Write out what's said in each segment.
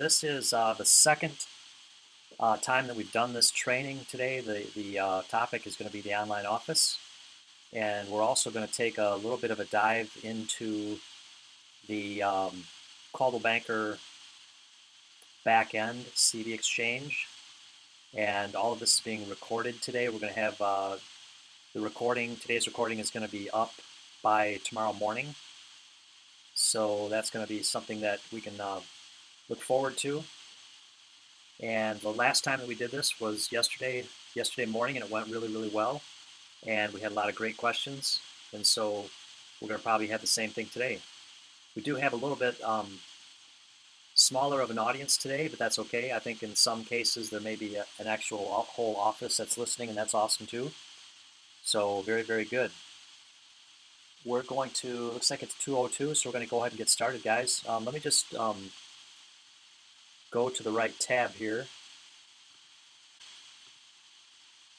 This is the second time that we've done this training today. The topic is going to be the online office, and we're also going to take a little bit of a dive into the Coldwell Banker backend CB Exchange, and all of this is being recorded today. We're going to have the recording. Today's recording is going to be up by tomorrow morning, so that's going to be something that we can look forward to. And the last time that we did this was yesterday morning, and it went really, really well. And we had a lot of great questions. And so we're going to probably have the same thing today. We do have a little bit smaller of an audience today, but that's okay. I think in some cases there may be an actual whole office that's listening, and that's awesome too. So very, very good. We're going to, looks like it's 2:02, so we're going to go ahead and get started, guys. Let me just go to the right tab here.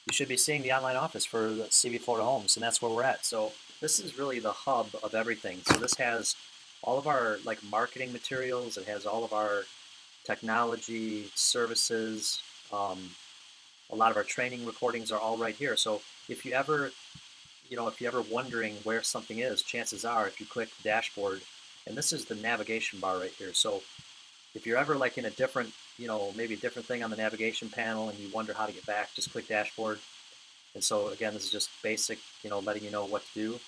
You should be seeing the online office for the CB Florida Homes, and that's where we're at. So this is really the hub of everything. So this has all of our marketing materials. It has all of our technology services. A lot of our training recordings are all right here. So if you ever, if you're ever wondering where something is, chances are if you click the dashboard, and this is the navigation bar right here. So if you're ever in a different, maybe a different thing on the navigation panel and you wonder how to get back, just click dashboard. And so again, this is just basic, letting you know what to do.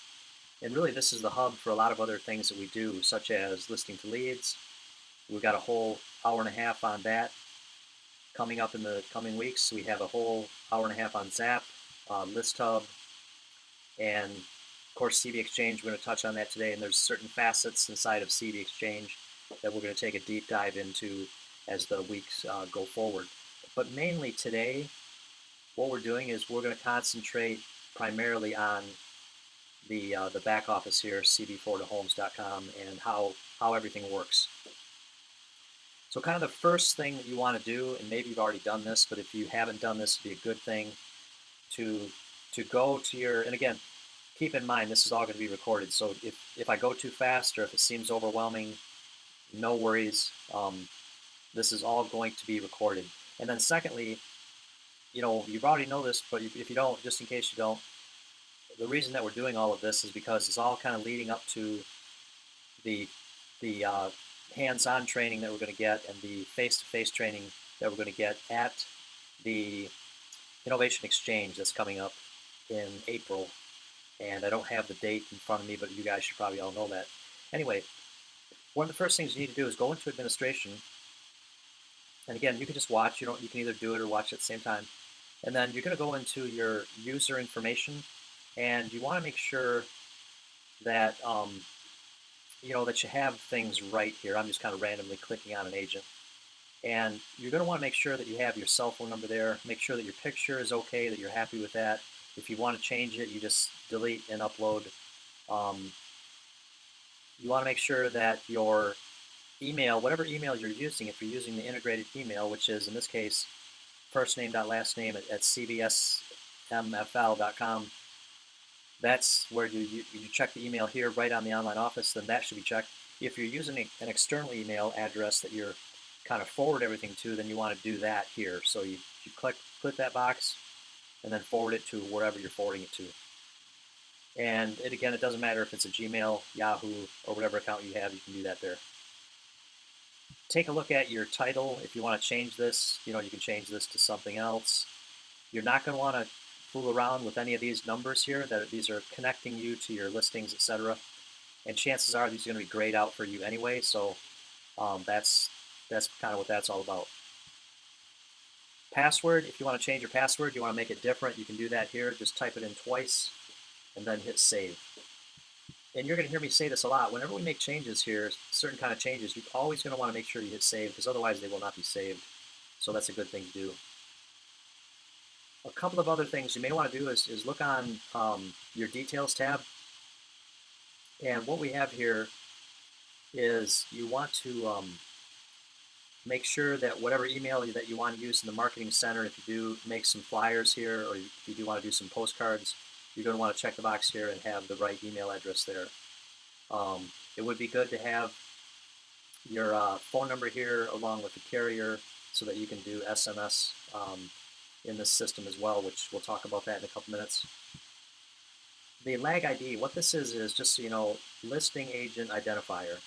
And really this is the hub for a lot of other things that we do, such as listing to leads. We've got a whole hour and a half on that coming up in the coming weeks. We have a whole hour and a half on Zap, List Hub, and of course CB Exchange. We're going to touch on that today, and there's certain facets inside of CB Exchange that we're going to take a deep dive into as the weeks go forward. But mainly today, what we're doing is we're going to concentrate primarily on the back office here, cbfloridahomes.com, and how everything works. So kind of the first thing that you want to do, and maybe you've already done this, but if you haven't done this, it'd be a good thing to go to your, and again, keep in mind this is all going to be recorded. So if I go too fast or if it seems overwhelming, no worries. This is all going to be recorded. And then secondly, you've already know this, but if you don't, just in case you don't, the reason that we're doing all of this is because it's all kind of leading up to the hands-on training that we're going to get and the face-to-face training that we're going to get at the Innovation Exchange that's coming up in April. And I don't have the date in front of me, but you guys should probably all know that. Anyway, one of the first things you need to do is go into administration. And again, you can just watch. You can either do it or watch at the same time. And then you're going to go into your user information, and you want to make sure that that you have things right here. I'm just kind of randomly clicking on an agent, and you're going to want to make sure that you have your cell phone number there. Make sure that your picture is okay, that you're happy with that. If you want to change it, you just delete and upload. You want to make sure that your email, whatever email you're using, if you're using the integrated email, which is in this case first name dot last name at cbsmfl.com, that's where you check the email here right on the online office. Then that should be checked. If you're using an external email address that you're kind of forward everything to, then you want to do that here. So you click that box and then forward it to wherever you're forwarding it to. And again, it doesn't matter if it's a Gmail, Yahoo, or whatever account you have, you can do that there. Take a look at your title. If you want to change this, you can change this to something else. You're not going to want to fool around with any of these numbers here. These are connecting you to your listings, etc. And chances are these are going to be grayed out for you anyway. So that's kind of what that's all about. Password. If you want to change your password, you want to make it different, you can do that here. Just type it in twice and then hit save. And you're going to hear me say this a lot. Whenever we make changes here, certain kind of changes, you're always going to want to make sure you hit save, because otherwise they will not be saved. So that's a good thing to do. A couple of other things you may want to do is look on your details tab. And what we have here is you want to make sure that whatever email that you want to use in the Marketing Center, if you do make some flyers here, or if you do want to do some postcards, you're going to want to check the box here and have the right email address there. It would be good to have your phone number here along with the carrier so that you can do SMS in this system as well, which we'll talk about that in a couple minutes. The lag ID, what this is just so you know, listing agent identifier.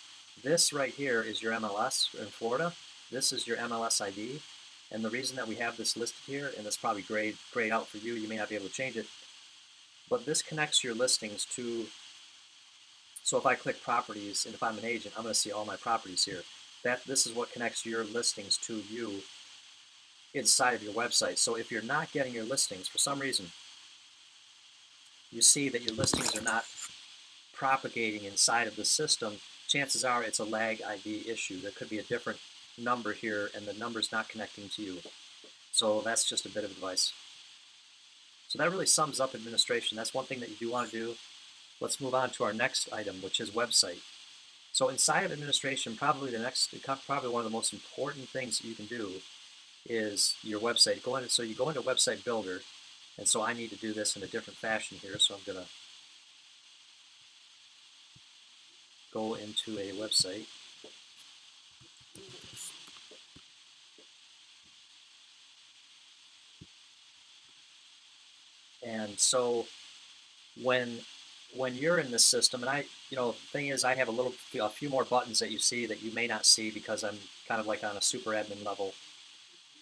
This right here is your MLS in Florida. This is your MLS ID. And the reason that we have this listed here, and it's probably grayed out for you, you may not be able to change it, but this connects your listings to, so if I click properties and if I'm an agent, I'm going to see all my properties here. This is what connects your listings to you inside of your website. So if you're not getting your listings for some reason, you see that your listings are not propagating inside of the system, chances are it's a lag ID issue. There could be a different number here and the number's not connecting to you. So that's just a bit of advice. So that really sums up administration. That's one thing that you do want to do. Let's move on to our next item, which is website. So inside of administration, probably one of the most important things that you can do is your website. So you go into Website Builder, and so I need to do this in a different fashion here. So I'm going to go into a website. And so when you're in this system, and the thing is, I have a few more buttons that you see that you may not see because I'm kind of like on a super admin level.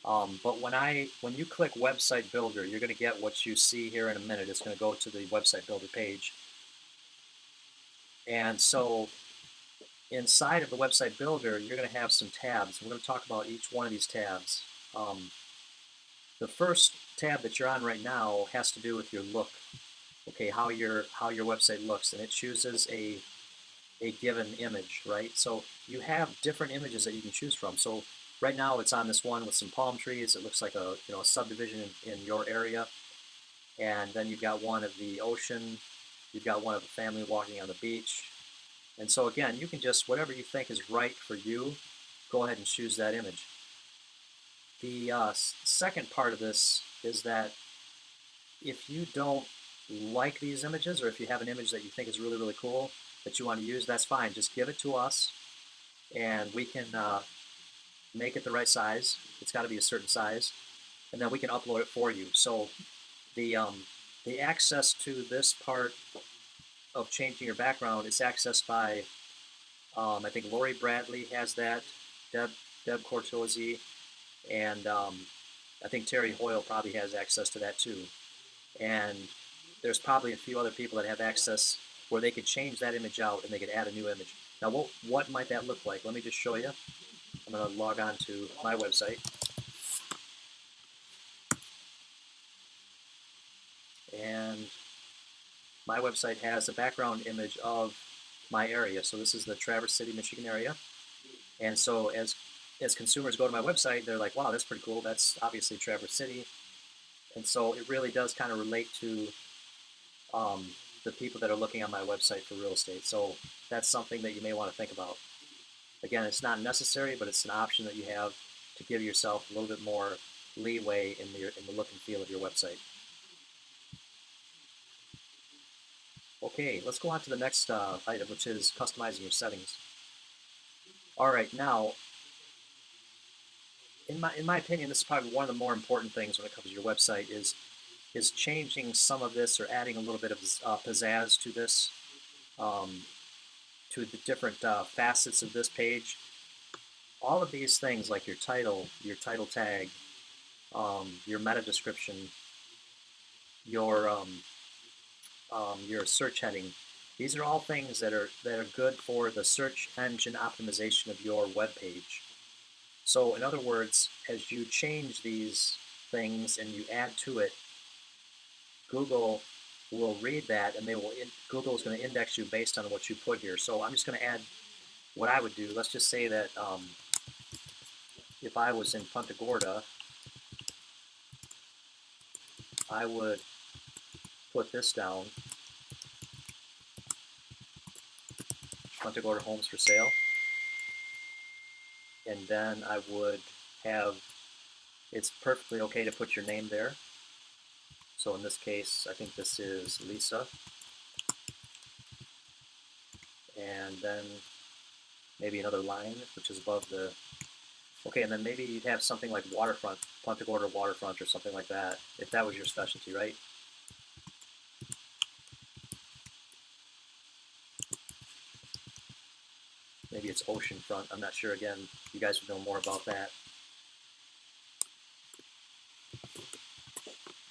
But when you click Website Builder, you're going to get what you see here in a minute. It's going to go to the Website Builder page. And so inside of the Website Builder, you're going to have some tabs. We're going to talk about each one of these tabs. The first tab that you're on right now has to do with your look. Okay, how your website looks, and it chooses a given image, right? So you have different images that you can choose from. So right now it's on this one with some palm trees. It looks like a subdivision in your area, and then you've got one of the ocean. You've got one of a family walking on the beach. And so again, you can just, whatever you think is right for you, go ahead and choose that image. The second part of this is that if you don't like these images, or if you have an image that you think is really, really cool that you want to use, that's fine. Just give it to us, and we can make it the right size. It's got to be a certain size, and then we can upload it for you. So the access to this part of changing your background is accessed by, I think Lori Bradley has that, Deb Cortozzi, and I think Terry Hoyle probably has access to that too. And there's probably a few other people that have access where they could change that image out and they could add a new image. Now, what might that look like? Let me just show you. I'm going to log on to my website. And my website has a background image of my area. So this is the Traverse City, Michigan area. And so as consumers go to my website, they're like, wow, that's pretty cool. That's obviously Traverse City. And so it really does kind of relate to the people that are looking on my website for real estate. So that's something that you may want to think about. Again, it's not necessary, but it's an option that you have to give yourself a little bit more leeway in the look and feel of your website. Okay, let's go on to the next item, which is customizing your settings. All right, now, in my opinion, this is probably one of the more important things when it comes to your website is changing some of this or adding a little bit of pizzazz to this, to the different facets of this page. All of these things like your title tag, your meta description, your search heading. These are all things that are good for the search engine optimization of your web page. So in other words, as you change these things and you add to it, Google will read that, and Google is going to index you based on what you put here. So I'm just going to add what I would do. Let's just say that if I was in Punta Gorda, I would put this down, Punta Gorda homes for sale, and then I would have, it's perfectly okay to put your name there. So in this case, I think this is Lisa. And then maybe another line, which is above the, okay, and then maybe you'd have something like waterfront, Punta Gorda waterfront or something like that, if that was your specialty, right? Maybe it's oceanfront, I'm not sure, again, you guys would know more about that.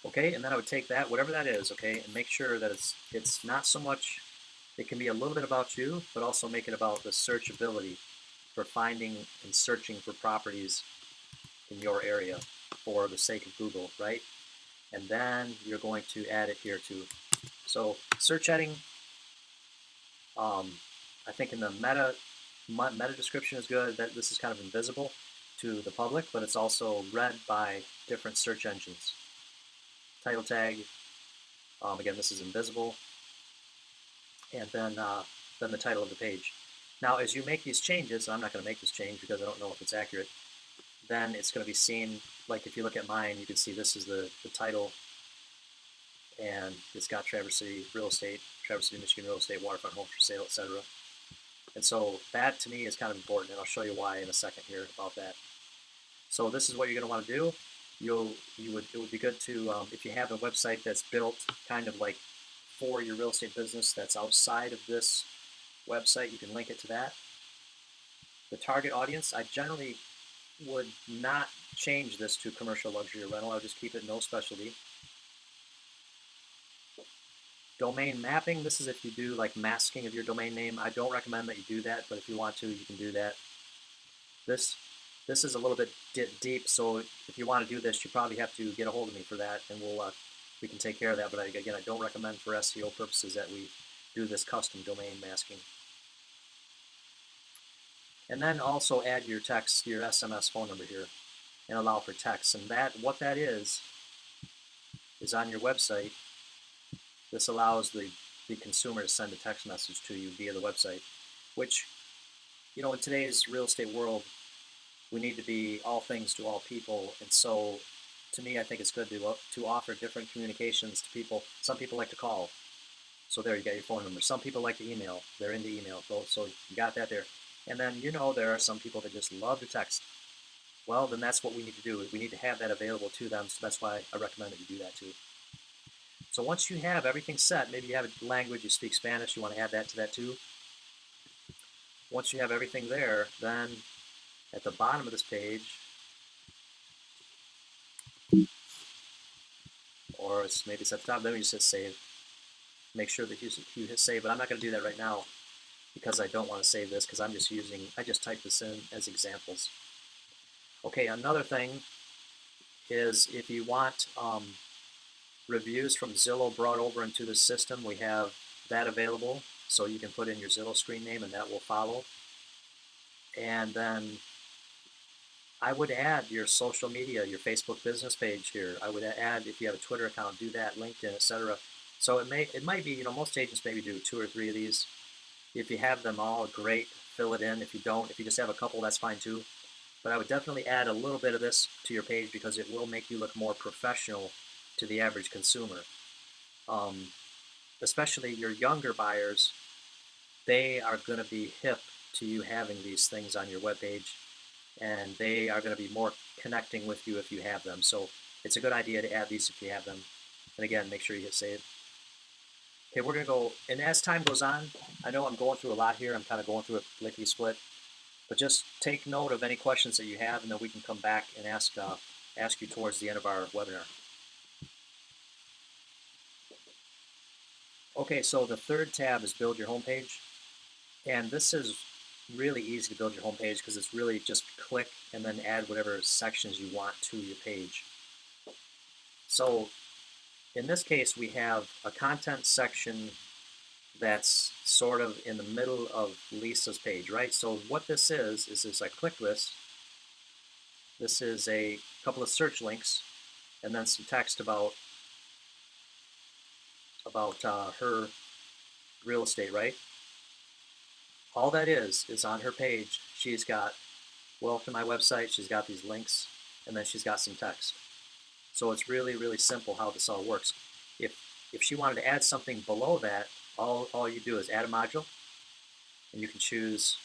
Okay, and then I would take that, whatever that is, okay, and make sure that it's not so much, it can be a little bit about you, but also make it about the searchability for finding and searching for properties in your area for the sake of Google, right? And then you're going to add it here too. So search heading, I think in the meta description is good. That this is kind of invisible to the public, but it's also read by different search engines. Title tag, again, this is invisible, and then the title of the page. Now, as you make these changes, I'm not going to make this change because I don't know if it's accurate. Then it's going to be seen, like if you look at mine, you can see this is the title, and it's got Traverse City Real Estate, Traverse City, Michigan Real Estate, waterfront home for sale, etc. And so that to me is kind of important, and I'll show you why in a second here about that. So this is what you're going to want to do. It would be good to, if you have a website that's built kind of like for your real estate business that's outside of this website, you can link it to that. The target audience, I generally would not change this to commercial, luxury, or rental. I would just keep it no specialty. Domain mapping, this is if you do like masking of your domain name. I don't recommend that you do that, but if you want to, you can do that. This is a little bit deep, so if you want to do this, you probably have to get a hold of me for that, and we can take care of that. But again, I don't recommend for SEO purposes that we do this custom domain masking. And then also add your text, your SMS phone number here, and allow for text. And what that is on your website. This allows the consumer to send a text message to you via the website, which, in today's real estate world, we need to be all things to all people. And so, to me, I think it's good to offer different communications to people. Some people like to call. So there, you got your phone number. Some people like to email. They're into email. So you got that there. And then, there are some people that just love to text. Well, then that's what we need to do. We need to have that available to them. So that's why I recommend that you do that too. So once you have everything set, maybe you have a language, you speak Spanish, you want to add that to that too. Once you have everything there, then at the bottom of this page, or maybe it's at the top, then you just hit save. Make sure that you hit save, but I'm not going to do that right now because I don't want to save this because I just typed this in as examples. Okay, another thing is if you want reviews from Zillow brought over into the system, we have that available. So you can put in your Zillow screen name and that will follow. And then I would add your social media, your Facebook business page here. I would add, if you have a Twitter account, do that, LinkedIn, etc. So it might be, most agents maybe do 2 or 3 of these. If you have them all, great, fill it in. If you don't, if you just have a couple, that's fine too. But I would definitely add a little bit of this to your page because it will make you look more professional to the average consumer. Especially your younger buyers, they are going to be hip to you having these things on your webpage, and they are going to be more connecting with you if you have them. So it's a good idea to add these if you have them. And again, make sure you hit save. Okay, we're going to go, and as time goes on, I know I'm going through a lot here. I'm kind of going through it lickety split, but just take note of any questions that you have, and then we can come back and ask you towards the end of our webinar. Okay, so the third tab is build your homepage, and this is really easy to build your homepage because it's really just click and then add whatever sections you want to your page. So in this case, we have a content section that's sort of in the middle of Lisa's page, right? So what this is I click this. This is a couple of search links and then some text about her real estate, right? All that is on her page. She's got welcome to my website. She's got these links, and then she's got some text. So it's really, really simple how this all works. If she wanted to add something below that, all you do is add a module, and you can choose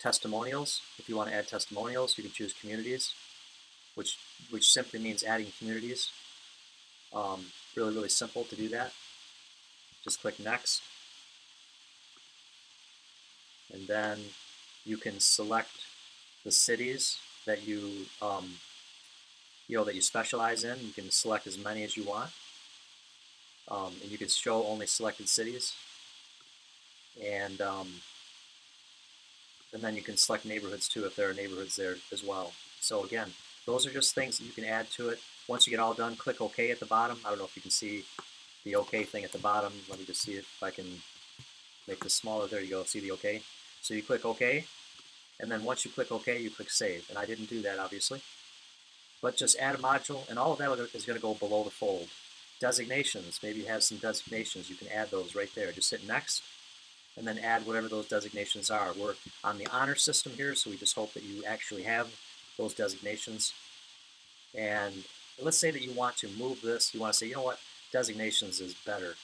testimonials. If you want to add testimonials, you can choose communities, which simply means adding communities. Really, really simple to do that. Just click next, and then you can select the cities that that you specialize in. You can select as many as you want, and you can show only selected cities, and and then you can select neighborhoods too if there are neighborhoods there as well. So again, those are just things that you can add to it. Once you get all done, click OK at the bottom. I don't know if you can see the OK thing at the bottom. Let me just see if I can make this smaller. There you go. See the OK? So you click OK, and then once you click OK, you click Save. And I didn't do that, obviously. But just add a module, and all of that is going to go below the fold. Designations. Maybe you have some designations. You can add those right there. Just hit Next, and then add whatever those designations are. We're on the honor system here, so we just hope that you actually have those designations. And let's say that you want to move this. You want to say, you know what, designations is better,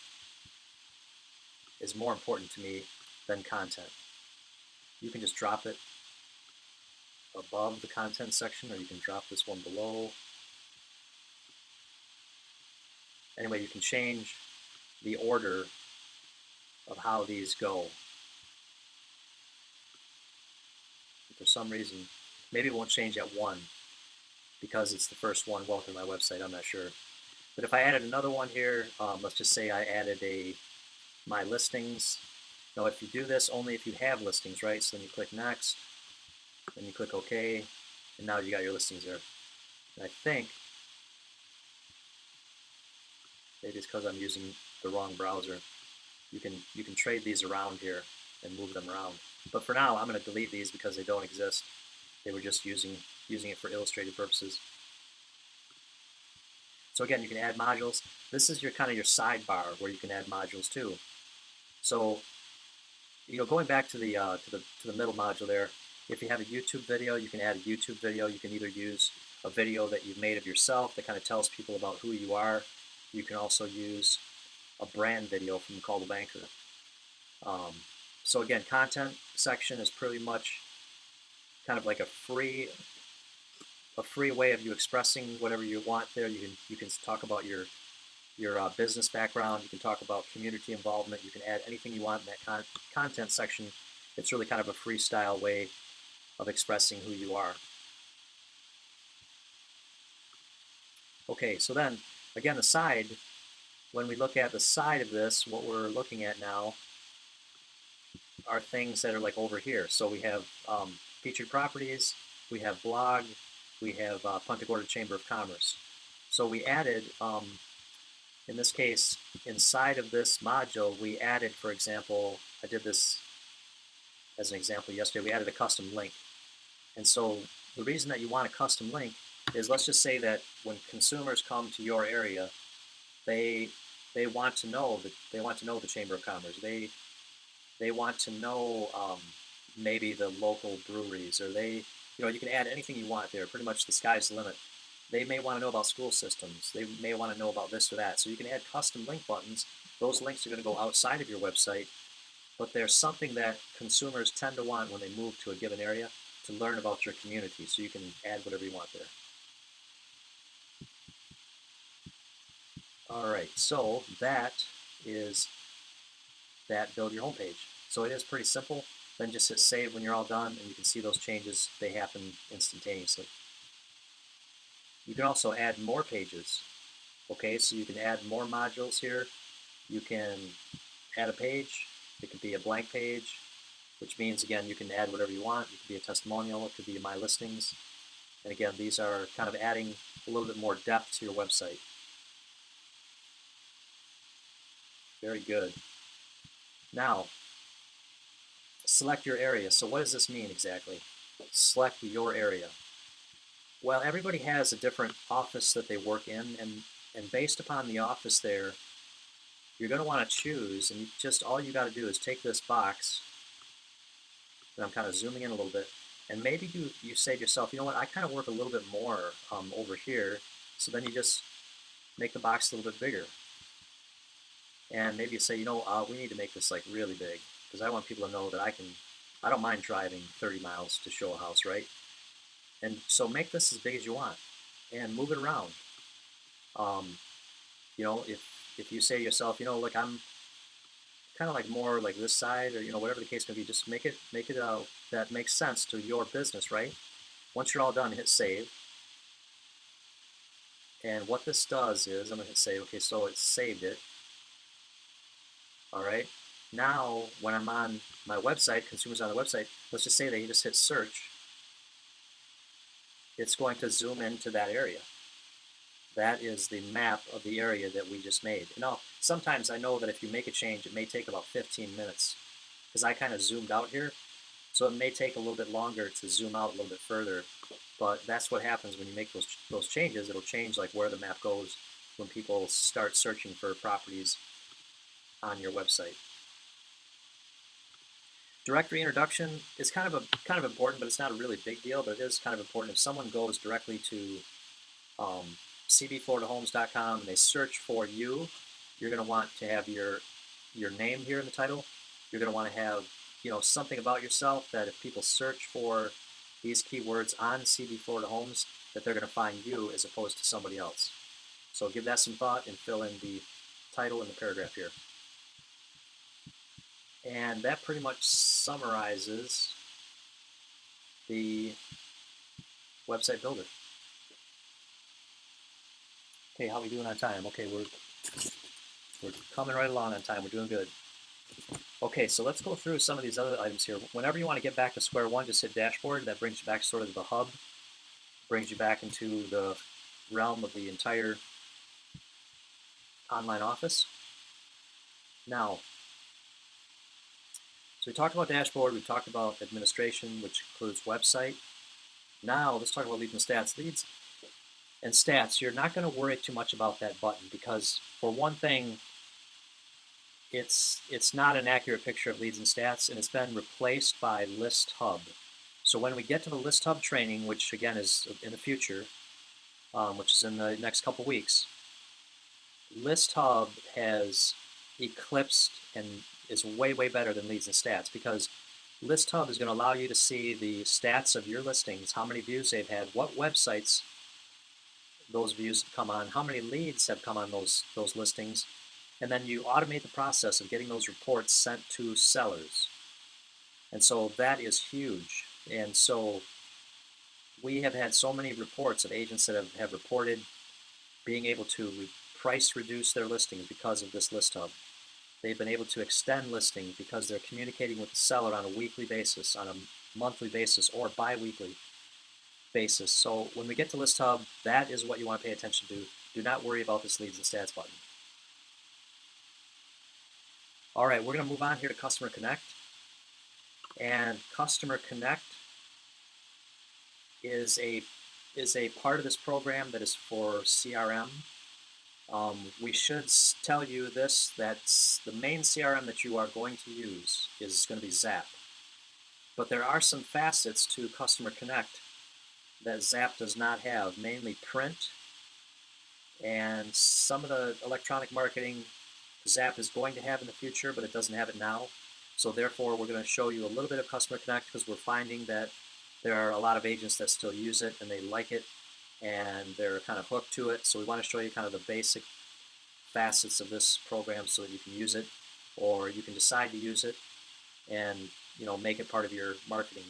is more important to me than content. You can just drop it above the content section, or you can drop this one below. Anyway, you can change the order of how these go. And for some reason, maybe it won't change at 1 because it's the first one. Welcome to my website. I'm not sure. But if I added another one here, let's just say I added my listings. Now, if you do this, only if you have listings, right? So then you click Next, then you click OK, and now you got your listings there. And I think maybe it's because I'm using the wrong browser. You can trade these around here and move them around. But for now, I'm going to delete these because they don't exist. They were just using it for illustrated purposes. So again, you can add modules. This is your kind of your sidebar where you can add modules too. So, going back to the middle module there, if you have a YouTube video, you can add a YouTube video. You can either use a video that you've made of yourself that kind of tells people about who you are. You can also use a brand video from Call the Banker. So again, content section is pretty much kind of like a free way of you expressing whatever you want there. You can talk about your business background. You can talk about community involvement. You can add anything you want in that content section. It's really kind of a freestyle way of expressing who you are. Okay, so then again, the side. When we look at the side of this, what we're looking at now are things that are like over here. So we have featured properties, we have blog, we have Punta Gorda Chamber of Commerce. So we added, in this case, inside of this module, we added, for example, I did this as an example yesterday, we added a custom link. And so the reason that you want a custom link is, let's just say that when consumers come to your area, they want to know the Chamber of Commerce. They want to know maybe the local breweries, or you can add anything you want there. Pretty much the sky's the limit. They may want to know about school systems. They may want to know about this or that. So you can add custom link buttons. Those links are going to go outside of your website, but there's something that consumers tend to want when they move to a given area, to learn about your community. So you can add whatever you want there. All right, so that is that build your homepage. So it is pretty simple. Then just hit save when you're all done, and you can see those changes. They happen instantaneously. You can also add more pages. Okay, so you can add more modules here. You can add a page. It could be a blank page, which means, again, you can add whatever you want. It could be a testimonial. It could be my listings. And again, these are kind of adding a little bit more depth to your website. Very good. Now, select your area. So what does this mean exactly? Select your area. Well, everybody has a different office that they work in, and based upon the office there, you're going to want to choose, and all you got to do is take this box, and I'm kind of zooming in a little bit, and maybe you say to yourself, you know what, I kind of work a little bit more over here, so then you just make the box a little bit bigger. And maybe you say, we need to make this like really big, because I want people to know that I can I don't mind driving 30 miles to show a house, right? And so make this as big as you want and move it around. Um, if you say to yourself, look, I'm kind of like more like this side, or whatever the case may be, just make it that makes sense to your business, right? Once you're all done, hit save. And what this does is, I'm gonna hit save. Okay, so it saved it. All right. Now, when I'm on my website, consumers on the website, let's just say that you just hit search. It's going to zoom into that area. That is the map of the area that we just made. Now, sometimes I know that if you make a change, it may take about 15 minutes because I kind of zoomed out here. So it may take a little bit longer to zoom out a little bit further, but that's what happens when you make those changes. It'll change like where the map goes when people start searching for properties on your website. Directory introduction is kind of important, but it's not a really big deal. But it is kind of important if someone goes directly to cb4tohomes.com and they search for you. You're going to want to have your name here in the title. You're going to want to have something about yourself that if people search for these keywords on CB4tohomes, that they're going to find you as opposed to somebody else. So give that some thought and fill in the title and the paragraph here. And that pretty much summarizes the website builder. Okay, how are we doing on time? Okay, we're coming right along on time. We're doing good. Okay, so let's go through some of these other items here. Whenever you want to get back to square one, just hit dashboard. That brings you back sort of to the hub. Brings you back into the realm of the entire online office. Now, so we talked about dashboard, we talked about administration, which includes website. Now let's talk about leads and stats. Leads and stats, you're not going to worry too much about that button because for one thing, it's not an accurate picture of leads and stats, and it's been replaced by List Hub. So when we get to the List Hub training, which again is in the future, which is in the next couple weeks, List Hub has eclipsed and is way, way better than leads and stats because List Hub is going to allow you to see the stats of your listings, how many views they've had, what websites those views have come on, how many leads have come on those listings, and then you automate the process of getting those reports sent to sellers. And so that is huge. And so we have had so many reports of agents that have reported being able to price reduce their listings because of this List Hub. They've been able to extend listings because they're communicating with the seller on a weekly basis, on a monthly basis, or bi-weekly basis. So when we get to List Hub, that is what you want to pay attention to. Do not worry about this leads and stats button. All right, we're going to move on here to Customer Connect. And Customer Connect is a part of this program that is for CRM. We should tell you this, that the main CRM that you are going to use is going to be Zap. But there are some facets to Customer Connect that Zap does not have, mainly print and some of the electronic marketing Zap is going to have in the future, but it doesn't have it now. So therefore, we're going to show you a little bit of Customer Connect because we're finding that there are a lot of agents that still use it and they like it and they're kind of hooked to it. So we want to show you kind of the basic facets of this program so that you can use it, or you can decide to use it and make it part of your marketing.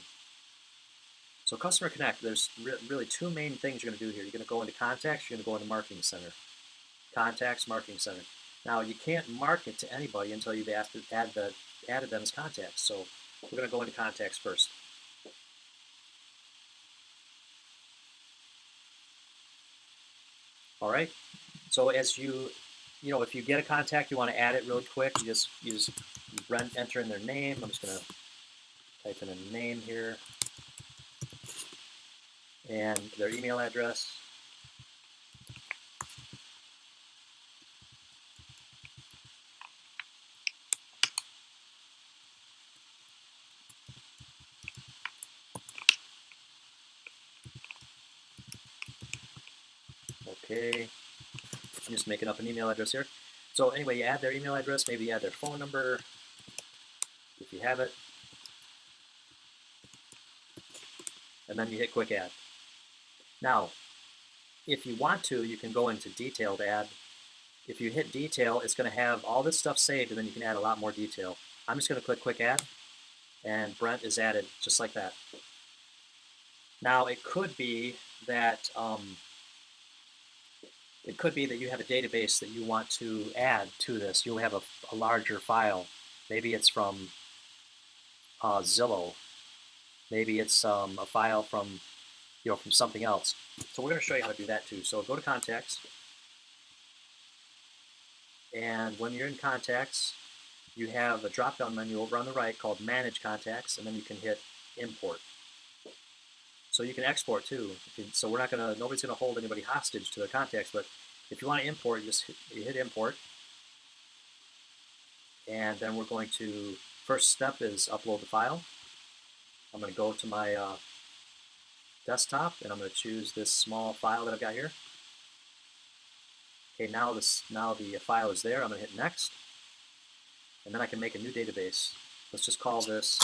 So Customer Connect, there's really two main things you're going to do here. You're going to go into Contacts, you're going to go into Marketing Center. Contacts, Marketing Center. Now you can't market to anybody until you've added them as contacts. So we're going to go into Contacts first. All right. So as if you get a contact, you want to add it really quick. You just enter in their name. I'm just going to type in a name here and their email address. Okay. I'm just making up an email address here. So anyway, you add their email address, maybe you add their phone number if you have it. and then you hit quick add. Now, if you want to, you can go into detailed add. If you hit detail, it's going to have all this stuff saved, and then you can add a lot more detail. I'm just going to click quick add, and Brent is added just like that. Now, it could be that you have a database that you want to add to this. You'll have a larger file. Maybe it's from Zillow. Maybe it's a file from from something else. So we're going to show you how to do that too. So go to contacts, and when you're in contacts, you have a drop-down menu over on the right called Manage Contacts, and then you can hit Import. So you can export too. So nobody's gonna hold anybody hostage to their contacts, but if you want to import, you hit Import, and then we're going to, first step is upload the file. I'm going to go to my desktop, and I'm going to choose this small file that I've got here. Okay, now the file is there. I'm going to hit Next, and then I can make a new database. Let's just call this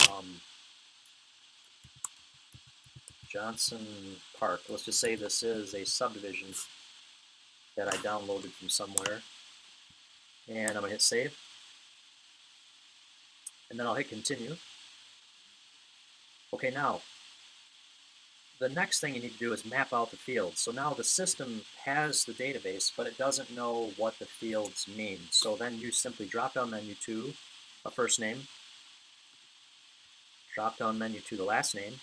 Johnson Park. Let's just say this is a subdivision that I downloaded from somewhere, and I'm going to hit Save, and then I'll hit Continue. Okay, now the next thing you need to do is map out the fields. So now the system has the database, but it doesn't know what the fields mean. So then you simply drop down menu to a first name, drop down menu to the last name,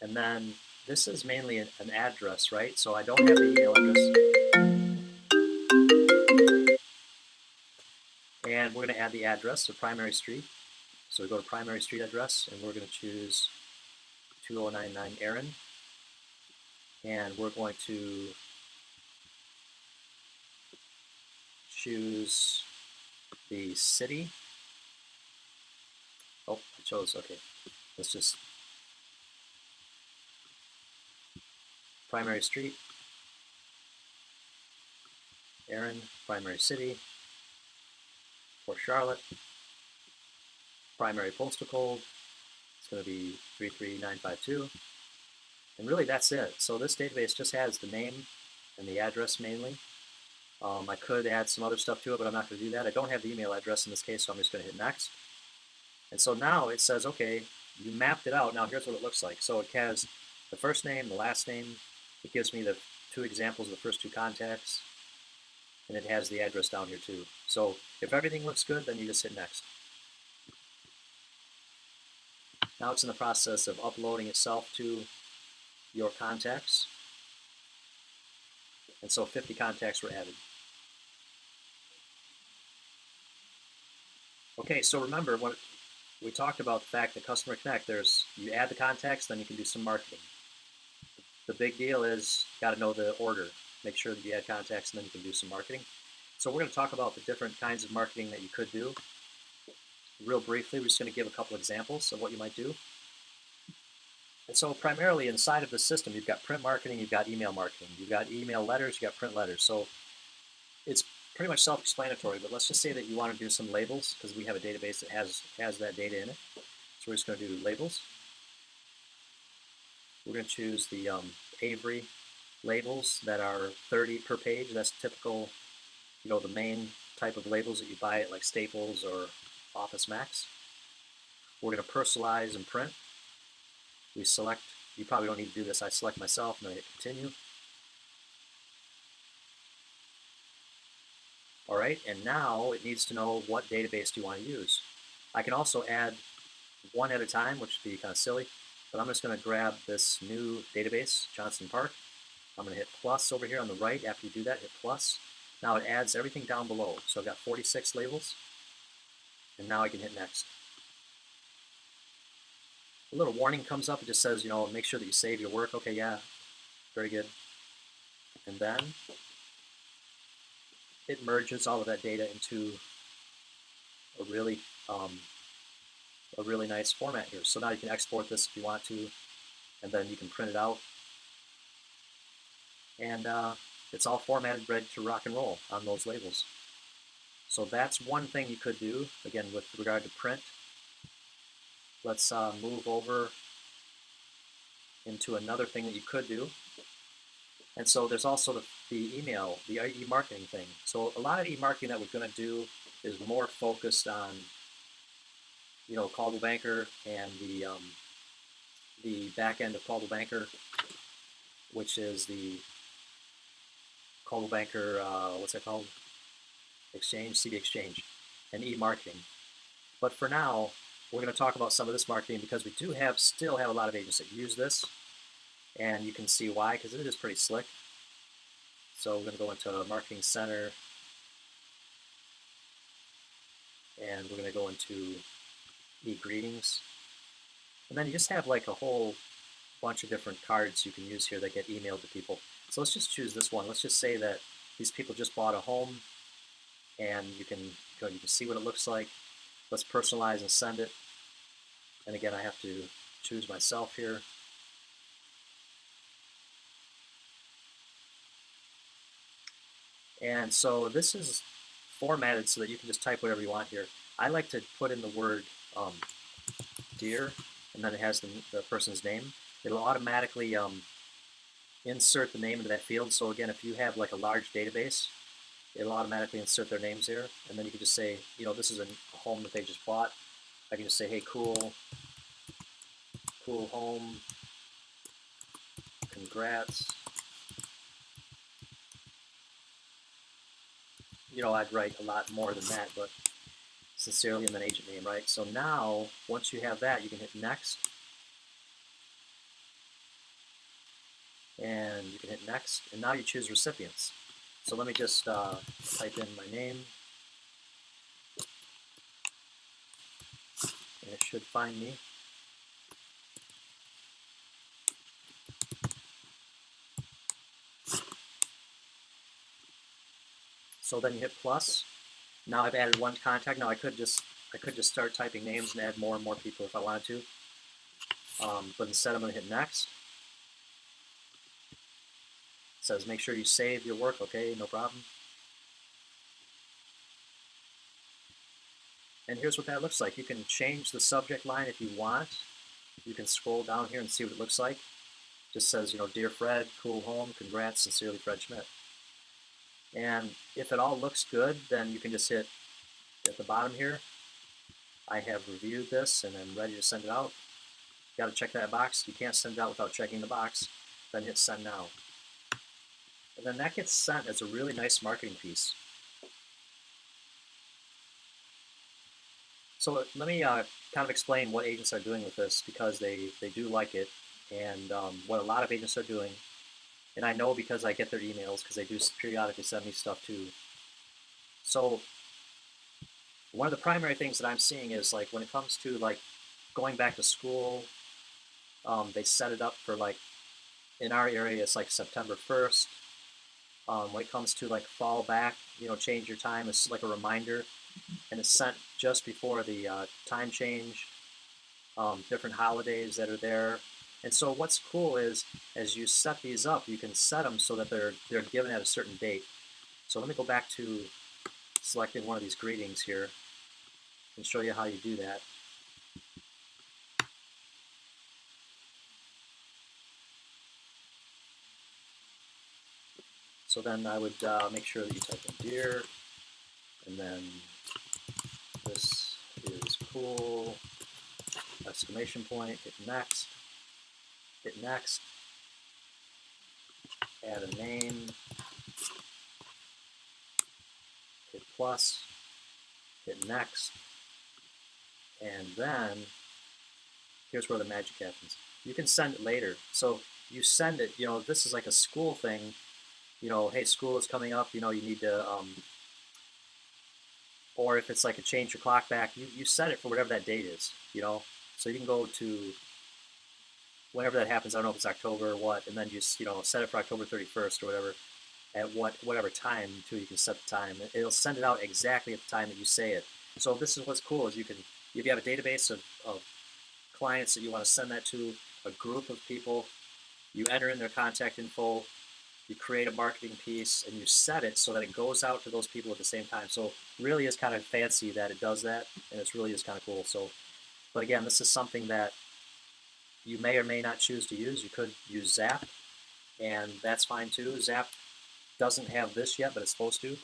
and then this is mainly an address, right? So I don't have the email address. And we're going to add the address to primary street. So we go to primary street address, and we're going to choose 2099 Aaron, and we're going to choose the city. Oh, I chose, okay. Let's just primary street, Aaron, primary city, Port Charlotte, primary postal code, it's going to be 33952, and really that's it. So this database just has the name and the address mainly. I could add some other stuff to it, but I'm not going to do that. I don't have the email address in this case, so I'm just going to hit Next. And so now it says, okay, you mapped it out. Now here's what it looks like. So it has the first name, the last name. It gives me the two examples of the first two contacts, and it has the address down here too. So if everything looks good, then you just hit Next. Now it's in the process of uploading itself to your contacts. And so 50 contacts were added. Okay, so remember what we talked about, the fact that Customer Connect, you add the contacts, then you can do some marketing. The big deal is you got to know the order. Make sure that you add contacts, and then you can do some marketing. So we're going to talk about the different kinds of marketing that you could do. Real briefly, we're just going to give a couple examples of what you might do. And so primarily inside of the system, you've got print marketing, you've got email marketing, you've got email letters, you've got print letters. So it's pretty much self-explanatory, but let's just say that you want to do some labels, because we have a database that has that data in it. So we're just going to do labels. We're going to choose the Avery labels that are 30 per page. That's typical, the main type of labels that you buy at like Staples or Office Max. We're going to personalize and print. We select, you probably don't need to do this, I select myself, and then I hit Continue. All right, and now it needs to know what database do you want to use. I can also add one at a time, which would be kind of silly, but I'm just going to grab this new database, Johnson Park. I'm going to hit plus over here on the right. After you do that, hit plus. Now it adds everything down below. So I've got 46 labels, and now I can hit Next. A little warning comes up. It just says, make sure that you save your work. Okay, yeah, very good. And then it merges all of that data into a really nice format here. So now you can export this if you want to, and then you can print it out. And it's all formatted, ready to rock and roll on those labels. So that's one thing you could do, again, with regard to print. Let's move over into another thing that you could do. And so there's also the email, the e-marketing thing. So a lot of e-marketing that we're going to do is more focused on, Coldwell Banker and the back end of Coldwell Banker, which is the Coldwell Banker, what's that called? Exchange, CB Exchange, and e-marketing. But for now, we're going to talk about some of this marketing because we do still have a lot of agents that use this, and you can see why, because it is pretty slick. So we're going to go into Marketing Center, and we're going to go into e-greetings, and then you just have like a whole bunch of different cards you can use here that get emailed to people. So let's just choose this one. Let's just say that these people just bought a home, and you can see what it looks like. Let's personalize and send it. And again, I have to choose myself here. And so this is formatted so that you can just type whatever you want here. I like to put in the word dear, and then it has the person's name. It'll automatically insert the name into that field. So again, if you have like a large database, it'll automatically insert their names here. And then you can just say, this is a home that they just bought. I can just say, hey, cool home, congrats. I'd write a lot more than that, but sincerely, and then agent name, right? So now, once you have that, you can hit next. And you can hit next, and now you choose recipients. So let me just type in my name, and it should find me. So then you hit plus. Now I've added one contact. Now I could just start typing names and add more and more people if I wanted to. But instead I'm going to hit next. It says make sure you save your work. Okay, no problem. And here's what that looks like. You can change the subject line if you want. You can scroll down here and see what it looks like. It just says, dear Fred, cool home, congrats, sincerely Fred Schmidt. And if it all looks good, then you can just hit at the bottom here, I have reviewed this and I'm ready to send it out. You got to check that box. You can't send it out without checking the box. Then hit send now. And then that gets sent as a really nice marketing piece. So let me kind of explain what agents are doing with this, because they do like it, and what a lot of agents are doing. And I know because I get their emails, because they do periodically send me stuff too. So one of the primary things that I'm seeing is like when it comes to like going back to school, they set it up for like, in our area it's like September 1st. When it comes to like fall back, change your time, it's like a reminder, and it's sent just before the time change, different holidays that are there. And so what's cool is, as you set these up, you can set them so that they're given at a certain date. So let me go back to selecting one of these greetings here and show you how you do that. So then I would make sure that you type in dear, and then this is cool, exclamation point, hit next, add a name, hit plus, hit next, and then here's where the magic happens. You can send it later. So you send it, this is like a school thing, hey, school is coming up, you need to, or if it's like a change your clock back, you set it for whatever that date is, So you can go to whenever that happens, I don't know if it's October or what, and then just, set it for October 31st or whatever, at whatever time too, you can set the time. It'll send it out exactly at the time that you say it. So this is what's cool, is if you have a database of clients that you want to send that to, a group of people, you enter in their contact info, you create a marketing piece, and you set it so that it goes out to those people at the same time. So it really is kind of fancy that it does that, and it's really is kind of cool. So, but again, this is something that you may or may not choose to use. You could use Zap, and that's fine too. Zap doesn't have this yet, but it's supposed to.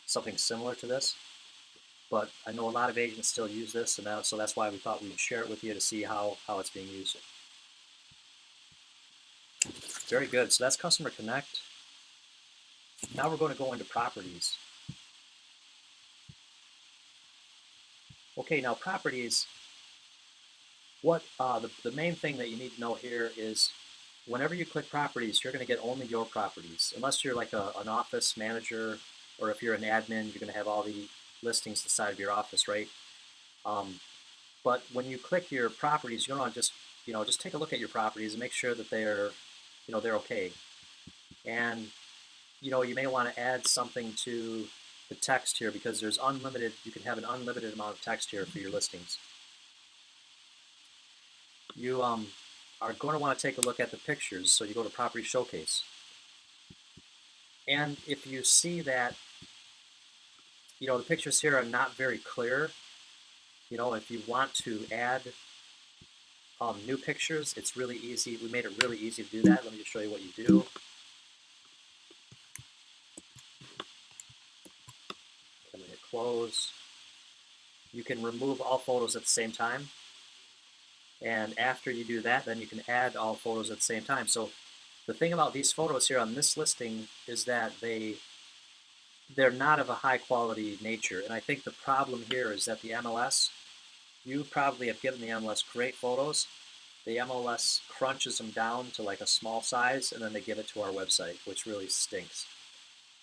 Something similar to this. But I know a lot of agents still use this, and so that's why we thought we'd share it with you to see how it's being used. Very good. So that's Customer Connect. Now we're going to go into properties. Okay, now properties, what the main thing that you need to know here is whenever you click properties, you're going to get only your properties. Unless you're like an office manager, or if you're an admin, you're going to have all the listings inside of your office, right? But when you click your properties, you're going to just take a look at your properties and make sure that they're okay. And you may want to add something to the text here because there's unlimited. You can have an unlimited amount of text here for your listings. You are going to want to take a look at the pictures. So you go to Property Showcase, and if you see that the pictures here are not very clear, if you want to add new pictures, it's really easy. We made it really easy to do that. Let me just show you what you do. I'm going to hit close. You can remove all photos at the same time. And after you do that, then you can add all photos at the same time. So the thing about these photos here on this listing is that they're not of a high quality nature. And I think the problem here is that the MLS, you probably have given the MLS great photos. The MLS crunches them down to like a small size, and then they give it to our website, which really stinks.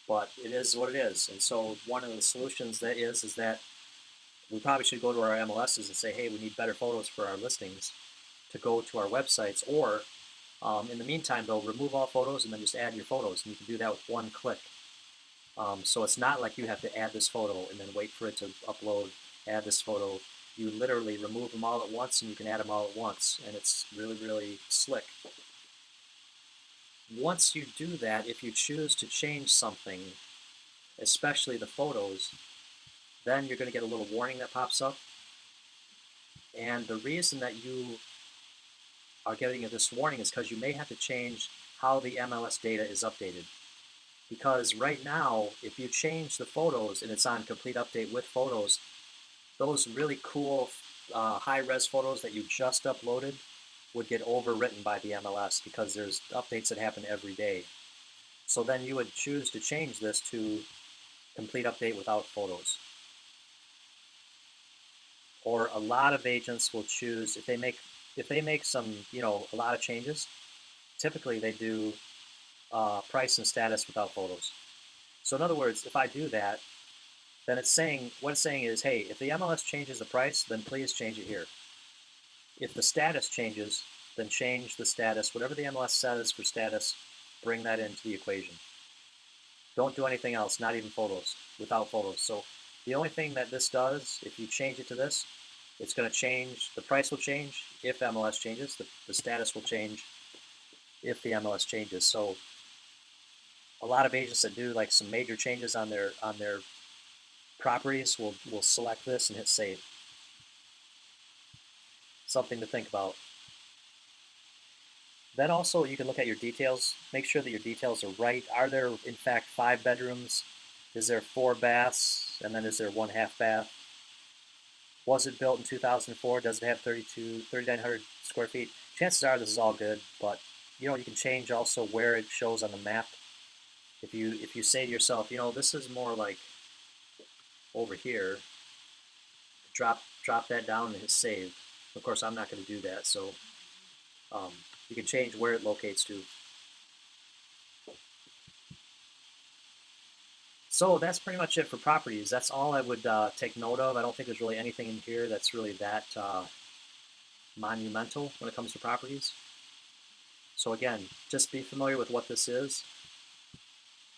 But it is what it is. And so one of the solutions that is that we probably should go to our MLSs and say, hey, we need better photos for our listings to go to our websites. Or in the meantime, they'll remove all photos and then just add your photos. And you can do that with one click. So it's not like you have to add this photo and then wait for it to upload, add this photo. You literally remove them all at once and you can add them all at once. And it's really, really slick. Once you do that, if you choose to change something, especially the photos, then you're going to get a little warning that pops up. And the reason that you are getting this warning is because you may have to change how the MLS data is updated. Because right now, if you change the photos and it's on complete update with photos, those really cool high-res photos that you just uploaded would get overwritten by the MLS because there's updates that happen every day. So then you would choose to change this to complete update without photos. Or a lot of agents will choose, if they make some, a lot of changes, typically they do price and status without photos. So in other words, if I do that, then what it's saying is, hey, if the MLS changes the price, then please change it here. If the status changes, then change the status. Whatever the MLS says for status, bring that into the equation. Don't do anything else, not even photos, without photos. So the only thing that this does, if you change it to this, it's going to change, the price will change if MLS changes, the status will change if the MLS changes. So a lot of agents that do like some major changes on their properties will select this and hit save. Something to think about. Then also you can look at your details. Make sure that your details are right. Are there in fact 5 bedrooms? Is there 4 baths? And then is there 1/2 bath? Was it built in 2004? Does it have 3,900 square feet? Chances are this is all good, but you can change also where it shows on the map. If you say to yourself, this is more like over here, drop that down and hit save. Of course, I'm not going to do that, so you can change where it locates to. So that's pretty much it for properties. That's all I would take note of. I don't think there's really anything in here that's really that monumental when it comes to properties. So again, just be familiar with what this is